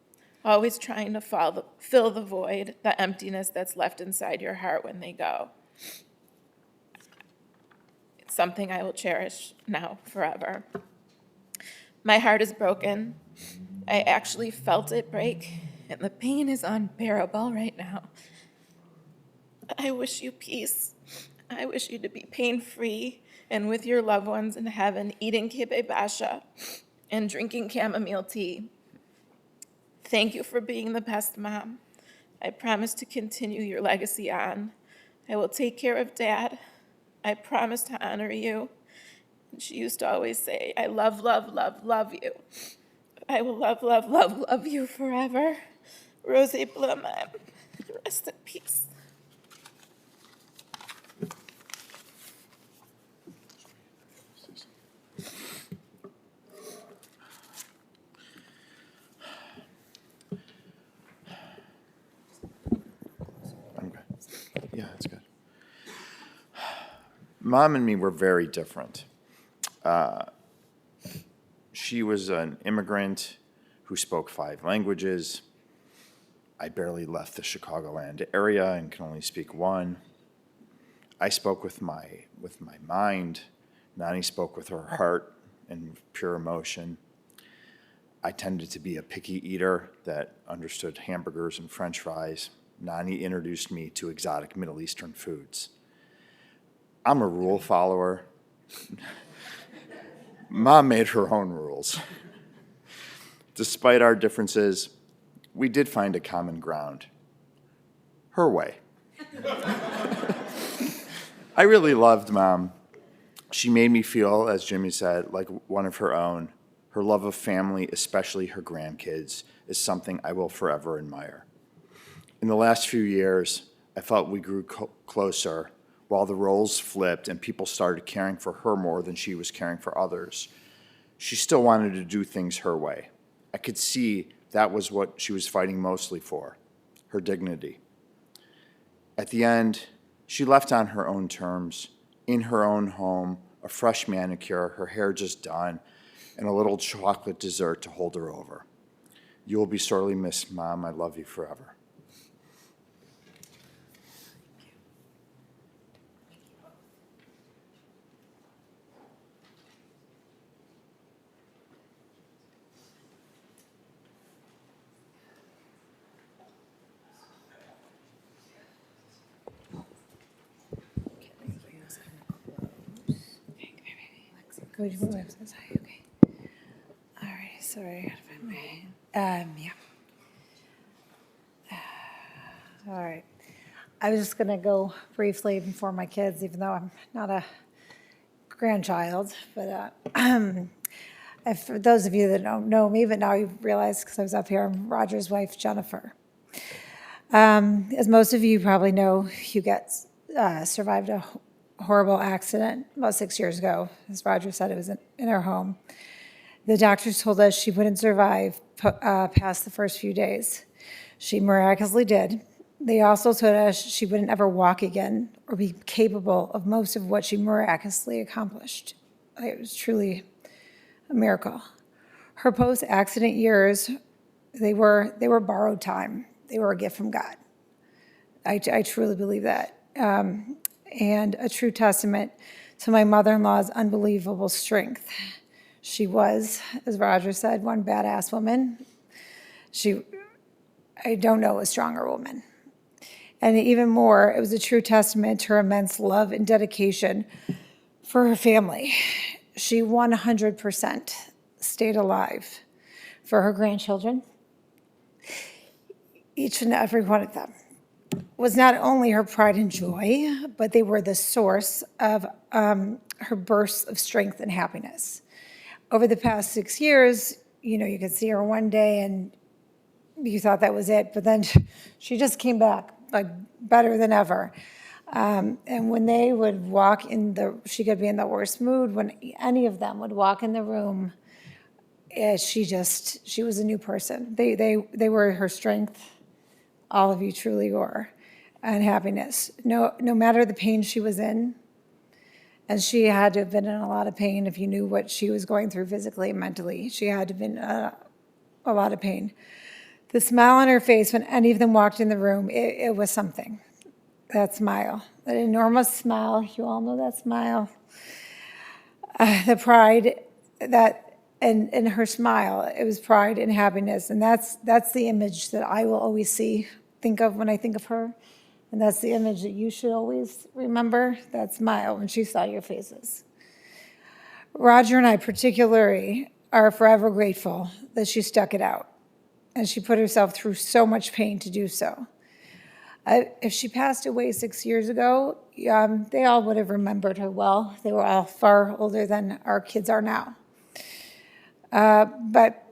Always trying to fill the void, the emptiness that's left inside your heart when they go. It's something I will cherish now forever. My heart is broken. I actually felt it break, and the pain is unbearable right now. I wish you peace. I wish you to be pain-free and with your loved ones in heaven, eating kibbeh basha and drinking chamomile tea. Thank you for being the best mom. I promise to continue your legacy on. I will take care of Dad. I promise to honor you. And she used to always say, I love, love, love, love you. I will love, love, love, love you forever. Rosie Blum, rest in peace. Yeah, that's good. Mom and me were very different. She was an immigrant who spoke 5 languages. I barely left the Chicagoland area and can only speak 1. I spoke with my mind. Nani spoke with her heart and pure emotion. I tended to be a picky eater that understood hamburgers and French fries. Nani introduced me to exotic Middle Eastern foods. I'm a rule follower. Mom made her own rules. Despite our differences, we did find a common ground. Her way. I really loved Mom. She made me feel, as Jimmy said, like one of her own. Her love of family, especially her grandkids, is something I will forever admire. In the last few years, I felt we grew closer while the roles flipped and people started caring for her more than she was caring for others. She still wanted to do things her way. I could see that was what she was fighting mostly for, her dignity. At the end, she left on her own terms, in her own home, a fresh manicure, her hair just done, and a little chocolate dessert to hold her over. You will be sorely missed, Mom. I love you forever. Go to the website. Okay. All right. Sorry, I gotta find my. Yeah. All right. I was just gonna go briefly before my kids, even though I'm not a grandchild. But for those of you that don't know me, but now you realize because I was up here, I'm Roger's wife, Jennifer. As most of you probably know, Huguette survived a horrible accident about 6 years ago. As Roger said, it was in her home. The doctors told us she wouldn't survive past the first few days. She miraculously did. They also told us she wouldn't ever walk again or be capable of most of what she miraculously accomplished. It was truly a miracle. Her post-accident years, they were borrowed time. They were a gift from God. I truly believe that. And a true testament to my mother-in-law's unbelievable strength. She was, as Roger said, one badass woman. I don't know a stronger woman. And even more, it was a true testament to her immense love and dedication for her family. She 100% stayed alive for her grandchildren, each and every one of them. Was not only her pride and joy, but they were the source of her bursts of strength and happiness. Over the past 6 years, you could see her one day and you thought that was it, but then she just came back like better than ever. And when they would walk she could be in the worst mood. When any of them would walk in the room, she was a new person. They were her strength. All of you truly were, and happiness. No matter the pain she was in, and she had to have been in a lot of pain if you knew what she was going through physically and mentally. She had to have been a lot of pain. The smile on her face when any of them walked in the room, it was something. That smile, that enormous smile, you all know that smile. The pride in her smile, it was pride and happiness, and that's the image that I will always think of when I think of her, and that's the image that you should always remember, that smile when she saw your faces. Roger and I particularly are forever grateful that she stuck it out, and she put herself through so much pain to do so. If she passed away 6 years ago, they all would have remembered her well. They were all far older than our kids are now. But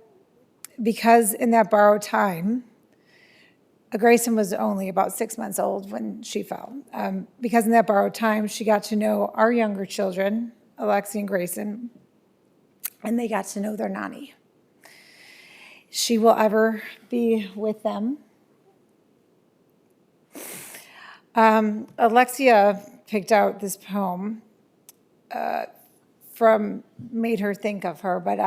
because in that borrowed time, Grayson was only about 6 months old when she fell. Because in that borrowed time, she got to know our younger children, Alexi and Grayson, and they got to know their nanny. She will ever be with them. Alexia picked out this poem made her think of her, but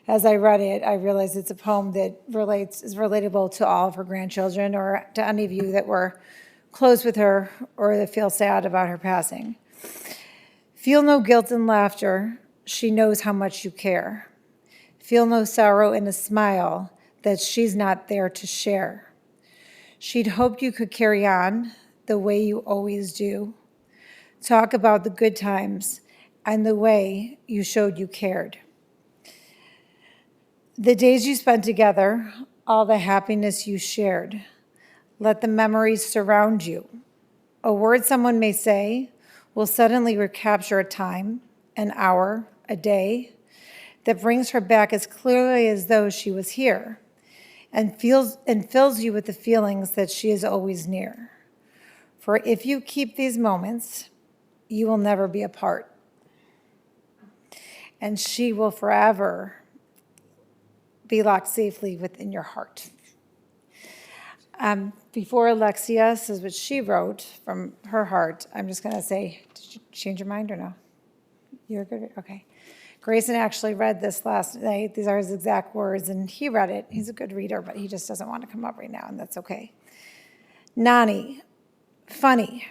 as I read it, I realized it's a poem that is relatable to all of her grandchildren or to any of you that were close with her or that feel sad about her passing. Feel no guilt and laughter, she knows how much you care. Feel no sorrow in a smile that she's not there to share. She'd hoped you could carry on the way you always do. Talk about the good times and the way you showed you cared. The days you spent together, all the happiness you shared. Let the memories surround you. A word someone may say will suddenly recapture a time, an hour, a day that brings her back as clearly as though she was here and fills you with the feelings that she is always near. For if you keep these moments, you will never be apart. And she will forever be locked safely within your heart. Before Alexia says what she wrote from her heart, I'm just going to say, did you change your mind or no? You're good? Okay. Grayson actually read this last night. These are his exact words, and he read it. He's a good reader, but he just doesn't want to come up right now, and that's okay. Nani, funny,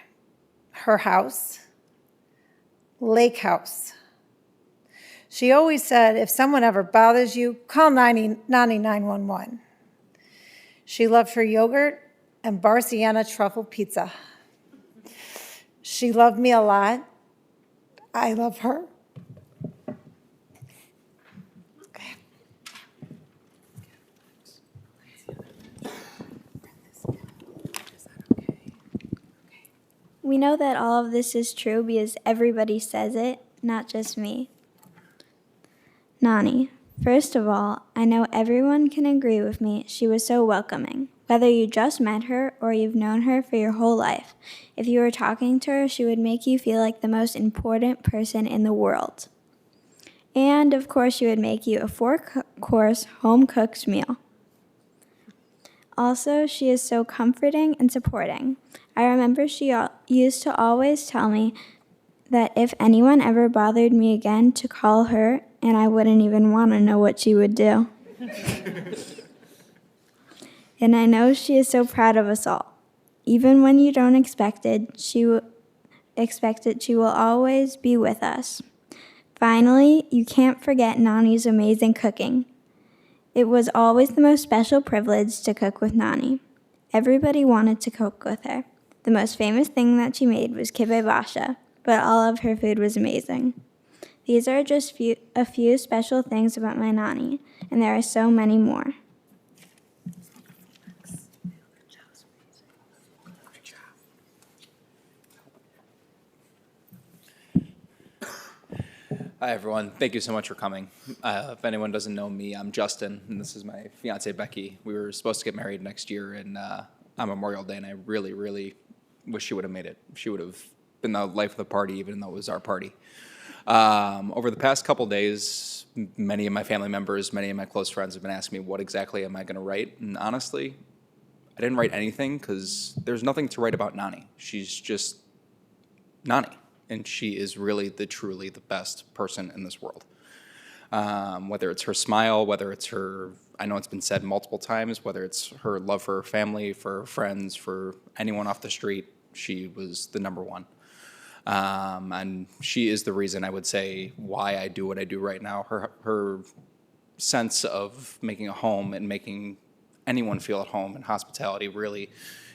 her house, lake house. She always said, if someone ever bothers you, call Nani 911. She loved her yogurt and Barciana truffle pizza. She loved me a lot. I love her. We know that all of this is true because everybody says it, not just me. Nani, first of all, I know everyone can agree with me. She was so welcoming. Whether you just met her or you've known her for your whole life, if you were talking to her, she would make you feel like the most important person in the world. And, of course, she would make you a 4-course home-cooked meal. Also, she is so comforting and supporting. I remember she used to always tell me that if anyone ever bothered me again, to call her, and I wouldn't even want to know what she would do. And I know she is so proud of us all. Even when you don't expect it, she will always be with us. Finally, you can't forget Nani's amazing cooking. It was always the most special privilege to cook with Nani. Everybody wanted to cook with her. The most famous thing that she made was kibbeh basha, but all of her food was amazing. These are just a few special things about my Nani, and there are so many more. Hi, everyone. Thank you so much for coming. If anyone doesn't know me, I'm Justin, and this is my fiancée, Becky. We were supposed to get married next year on Memorial Day, and I really, really wish she would have made it. She would have been the life of the party, even though it was our party. Over the past couple days, many of my family members, many of my close friends have been asking me, what exactly am I going to write? And honestly, I didn't write anything because there's nothing to write about Nani. She's just Nani. And she is really truly the best person in this world. Whether it's her smile, whether it's her, I know it's been said multiple times, whether it's her love for her family, for her friends, for anyone off the street, she was the number one. And she is the reason, I would say, why I do what I do right now. Her sense of making a home and making anyone feel at home and hospitality really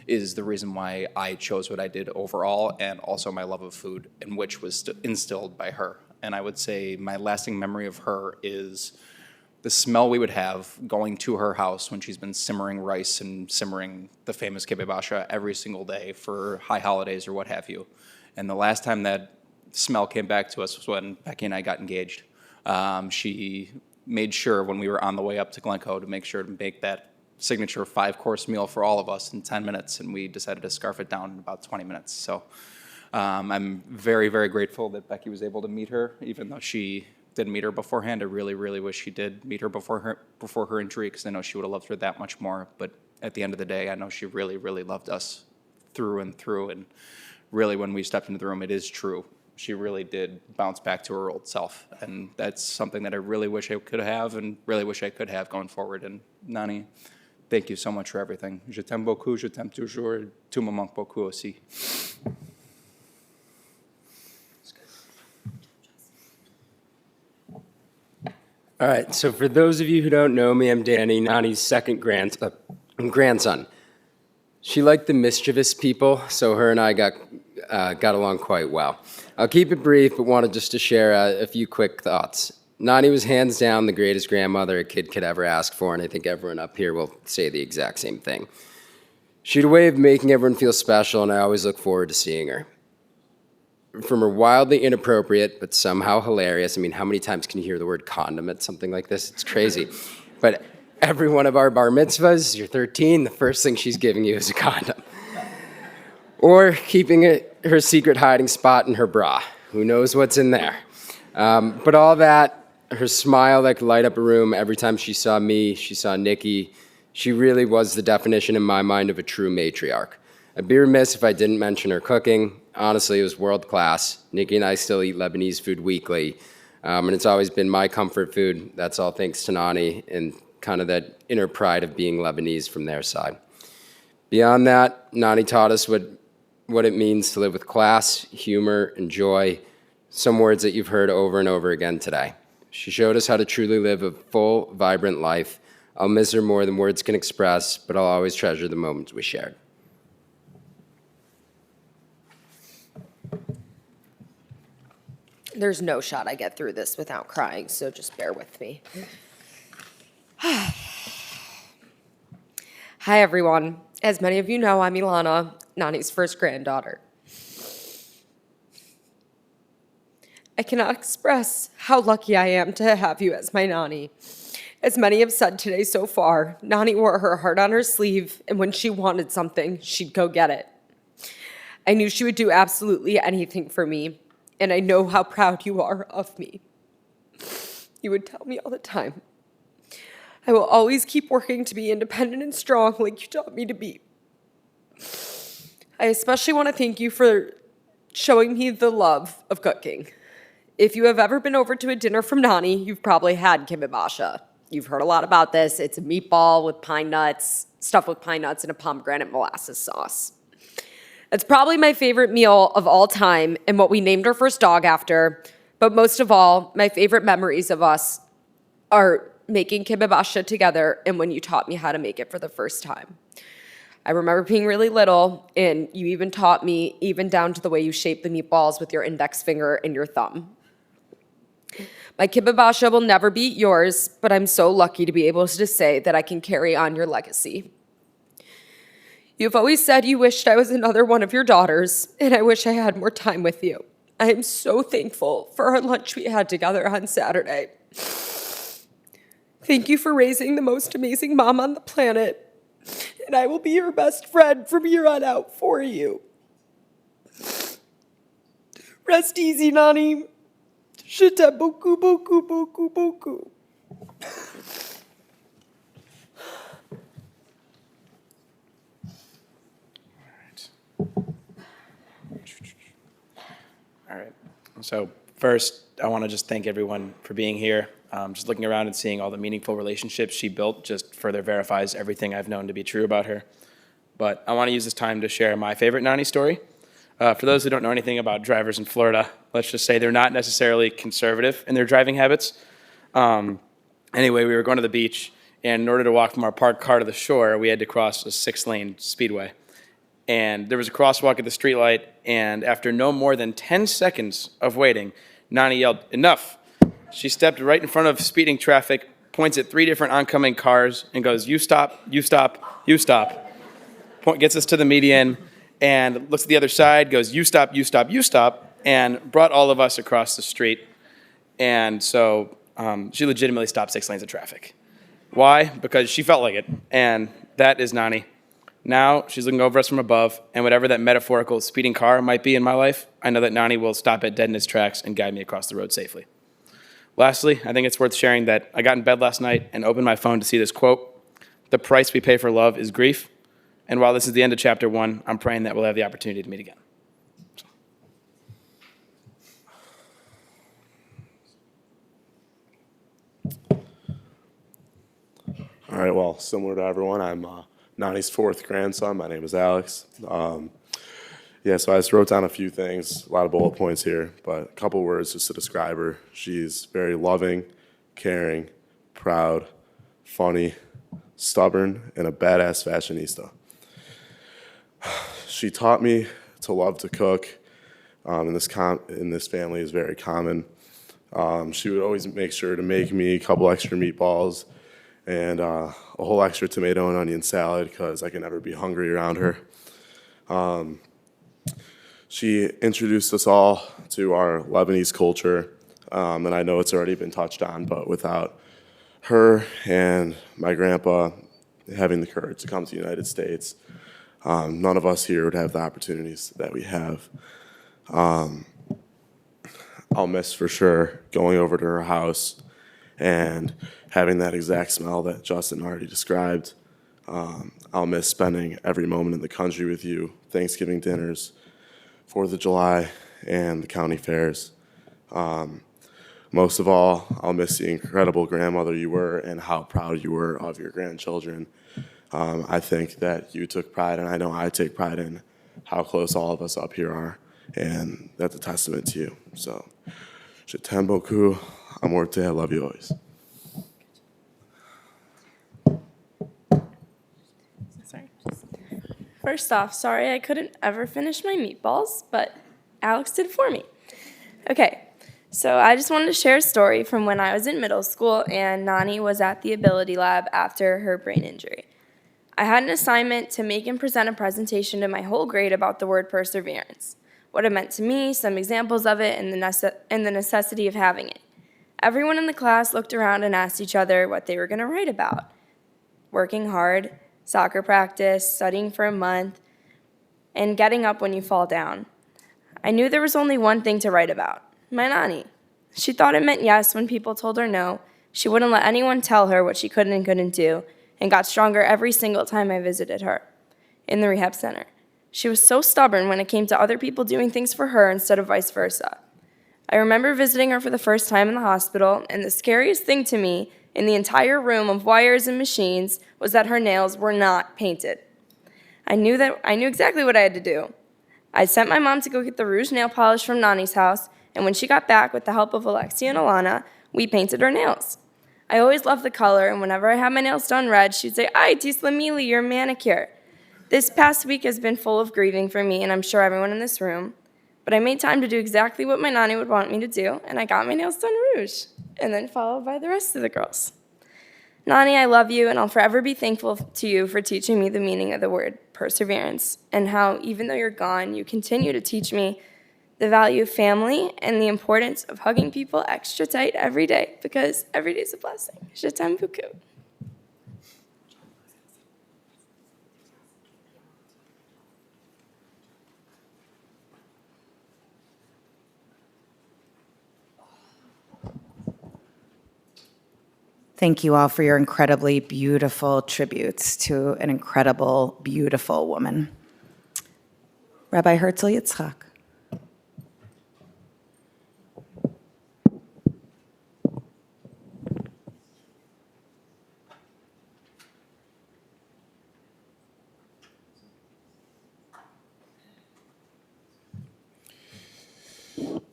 is the reason why I chose what I did overall, and also my love of food, in which was instilled by her. And I would say my lasting memory of her is the smell we would have going to her house when she's been simmering rice and simmering the famous kibbeh basha every single day for high holidays or what have you. And the last time that smell came back to us was when Becky and I got engaged. She made sure when we were on the way up to Glencoe to make sure to make that signature 5-course meal for all of us in 10 minutes, and we decided to scarf it down in about 20 minutes. So I'm very, very grateful that Becky was able to meet her, even though she didn't meet her beforehand. I really, really wish she did meet her before her injury, because I know she would have loved her that much more. But at the end of the day, I know she really, really loved us through and through. And really, when we stepped into the room, it is true. She really did bounce back to her old self. And that's something that I really wish I could have, and really wish I could have going forward. And Nani, thank you so much for everything. Je t'aime beaucoup, je t'aime toujours, tu me manques beaucoup aussi. All right, so for those of you who don't know me, I'm Danny, Nani's second grandson. She liked the mischievous people, so her and I got along quite well. I'll keep it brief, but wanted just to share a few quick thoughts. Nani was hands down the greatest grandmother a kid could ever ask for, and I think everyone up here will say the exact same thing. She had a way of making everyone feel special, and I always look forward to seeing her. From her wildly inappropriate, but somehow hilarious, I mean, how many times can you hear the word condom at something like this? It's crazy. But every one of our bar mitzvahs, you're 13, the first thing she's giving you is a condom. Or keeping her secret hiding spot in her bra. Who knows what's in there? But all that, her smile that could light up a room every time she saw me, she saw Nikki. She really was the definition in my mind of a true matriarch. I'd be remiss if I didn't mention her cooking. Honestly, it was world class. Nikki and I still eat Lebanese food weekly. And it's always been my comfort food. That's all thanks to Nani and kind of that inner pride of being Lebanese from their side. Beyond that, Nani taught us what it means to live with class, humor, and joy, some words that you've heard over and over again today. She showed us how to truly live a full, vibrant life. I'll miss her more than words can express, but I'll always treasure the moments we shared. There's no shot I get through this without crying, so just bear with me. Hi, everyone. As many of you know, I'm Ilana, Nani's first granddaughter. I cannot express how lucky I am to have you as my Nani. As many have said today so far, Nani wore her heart on her sleeve, and when she wanted something, she'd go get it. I knew she would do absolutely anything for me, and I know how proud you are of me. You would tell me all the time, I will always keep working to be independent and strong like you taught me to be. I especially want to thank you for showing me the love of cooking. If you have ever been over to a dinner from Nani, you've probably had kimbap. You've heard a lot about this. It's a meatball with pine nuts, stuffed with pine nuts and a pomegranate molasses sauce. It's probably my favorite meal of all time and what we named our first dog after. But most of all, my favorite memories of us are making kimbap together and when you taught me how to make it for the first time. I remember being really little, and you even taught me, even down to the way you shape the meatballs with your index finger and your thumb. My kimbap will never beat yours, but I'm so lucky to be able to say that I can carry on your legacy. You've always said you wished I was another one of your daughters, and I wish I had more time with you. I am so thankful for our lunch we had together on Saturday. Thank you for raising the most amazing mom on the planet, and I will be your best friend from here on out for you. Rest easy, Nani. Je t'aime beaucoup, beaucoup, beaucoup, beaucoup. All right. So first, I want to just thank everyone for being here. Just looking around and seeing all the meaningful relationships she built just further verifies everything I've known to be true about her. But I want to use this time to share my favorite Nani story. For those who don't know anything about drivers in Florida, let's just say they're not necessarily conservative in their driving habits. Anyway, we were going to the beach, and in order to walk from our parked car to the shore, we had to cross a 6-lane speedway. And there was a crosswalk at the streetlight, and after no more than 10 seconds of waiting, Nani yelled, "Enough!" She stepped right in front of speeding traffic, points at 3 different oncoming cars, and goes, "You stop, you stop, you stop." Gets us to the median, and looks at the other side, goes, "You stop, you stop, you stop," and brought all of us across the street. And so she legitimately stopped 6 lanes of traffic. Why? Because she felt like it, and that is Nani. Now she's looking over us from above, and whatever that metaphorical speeding car might be in my life, I know that Nani will stop it dead in its tracks and guide me across the road safely. Lastly, I think it's worth sharing that I got in bed last night and opened my phone to see this quote: "The price we pay for love is grief." And while this is the end of chapter 1, I'm praying that we'll have the opportunity to meet again. All right, well, similar to everyone, I'm Nani's 4th grandson. My name is Alex. So I just wrote down a few things, a lot of bullet points here, but a couple words just to describe her. She's very loving, caring, proud, funny, stubborn, and a badass fashionista. She taught me to love to cook. In this family is very common. She would always make sure to make me a couple extra meatballs and a whole extra tomato and onion salad because I can never be hungry around her. She introduced us all to our Lebanese culture, and I know it's already been touched on, but without her and my grandpa having the courage to come to the United States, none of us here would have the opportunities that we have. I'll miss for sure going over to her house and having that exact smell that Justin already described. I'll miss spending every moment in the country with you, Thanksgiving dinners, 4th of July, and the county fairs. Most of all, I'll miss the incredible grandmother you were and how proud you were of your grandchildren. I think that you took pride, and I know I take pride in how close all of us up here are, and that's a testament to you. So, je t'aime beaucoup, amorte, I love you always. Sorry. First off, sorry I couldn't ever finish my meatballs, but Alex did for me. Okay, so I just wanted to share a story from when I was in middle school and Nani was at the ability lab after her brain injury. I had an assignment to make and present a presentation to my whole grade about the word perseverance, what it meant to me, some examples of it, and the necessity of having it. Everyone in the class looked around and asked each other what they were going to write about. Working hard, soccer practice, studying for a month, and getting up when you fall down. I knew there was only one thing to write about, my Nani. She thought it meant yes when people told her no. She wouldn't let anyone tell her what she could and couldn't do, and got stronger every single time I visited her in the rehab center. She was so stubborn when it came to other people doing things for her instead of vice versa. I remember visiting her for the first time in the hospital, and the scariest thing to me in the entire room of wires and machines was that her nails were not painted. I knew exactly what I had to do. I sent my mom to go get the rouge nail polish from Nani's house, and when she got back with the help of Alexia and Alana, we painted her nails. I always loved the color, and whenever I had my nails done red, she'd say, "Ay, tislamili, your manicure." This past week has been full of grieving for me, and I'm sure everyone in this room, but I made time to do exactly what my Nani would want me to do, and I got my nails done rouge, and then followed by the rest of the girls. Nani, I love you, and I'll forever be thankful to you for teaching me the meaning of the word perseverance, and how, even though you're gone, you continue to teach me the value of family and the importance of hugging people extra tight every day, because every day is a blessing. Je t'aime beaucoup. Thank you all for your incredibly beautiful tributes to an incredible, beautiful woman. Rabbi Herzl Yitzchak.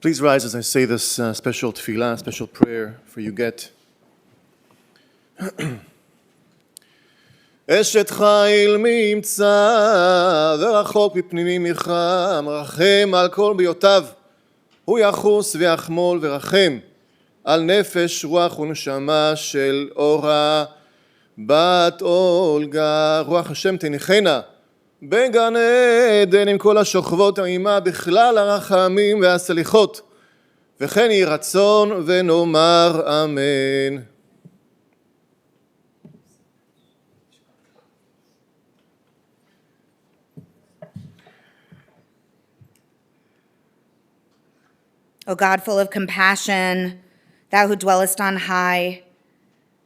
Please rise as I say this special tefillah, special prayer for Huguette. אשת חיל מימצא ורחוק מפנימי מלחם, רחם על כל ביותיו, הוא יחוס ויחמול ורחם על נפש רוח ונשמה של אורה בת אולגה. רוח השם תניחנה בגן עדן עם כל השוכבות עימה בכלל הרחמים והסליחות, וכן יהי רצון ונאמר אמן. O God, full of compassion, thou who dwellest on high,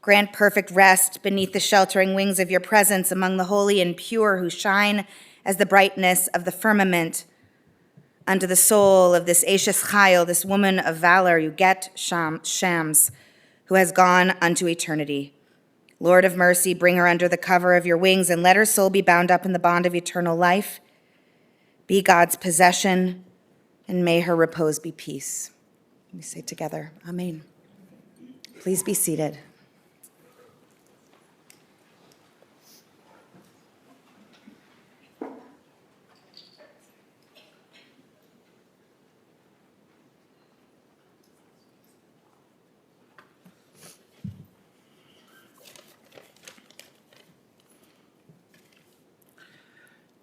grant perfect rest beneath the sheltering wings of your presence among the holy and pure who shine as the brightness of the firmament unto the soul of this Ashes Chayil, this woman of valor, Huguette Chams, who has gone unto eternity. Lord of mercy, bring her under the cover of your wings and let her soul be bound up in the bond of eternal life. Be God's possession, and may her repose be peace. We say together, Amen. Please be seated.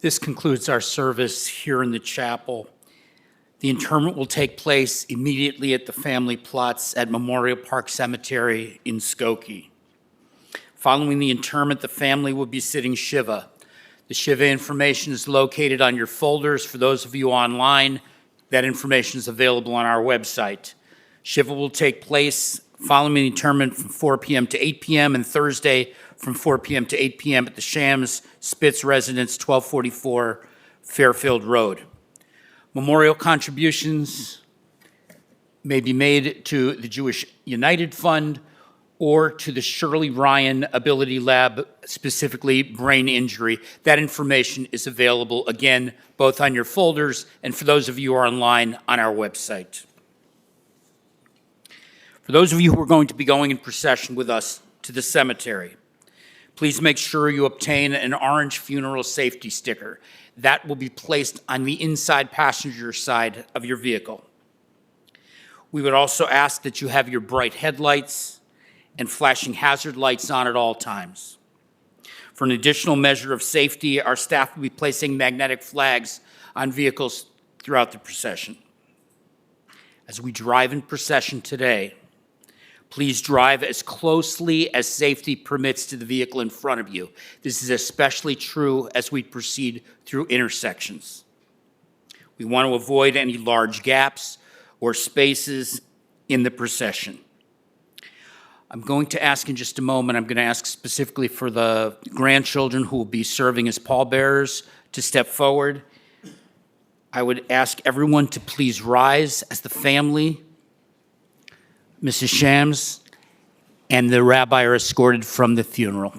This concludes our service here in the chapel. The interment will take place immediately at the family plots at Memorial Park Cemetery in Skokie. Following the interment, the family will be sitting Shiva. The Shiva information is located on your folders. For those of you online, that information is available on our website. Shiva will take place following the interment from 4 p.m. to 8 p.m. and Thursday from 4 p.m. to 8 p.m. at the Chams Spitz Residence, 1244 Fairfield Road. Memorial contributions may be made to the Jewish United Fund or to the Shirley Ryan Ability Lab, specifically brain injury. That information is available, again, both on your folders and for those of you who are online on our website. For those of you who are going to be going in procession with us to the cemetery, please make sure you obtain an orange funeral safety sticker. That will be placed on the inside passenger side of your vehicle. We would also ask that you have your bright headlights and flashing hazard lights on at all times. For an additional measure of safety, our staff will be placing magnetic flags on vehicles throughout the procession. As we drive in procession today, please drive as closely as safety permits to the vehicle in front of you. This is especially true as we proceed through intersections. We want to avoid any large gaps or spaces in the procession. I'm going to ask in just a moment, I'm going to ask specifically for the grandchildren who will be serving as pallbearers to step forward. I would ask everyone to please rise as the family, Mrs. Chams, and the rabbi are escorted from the funeral.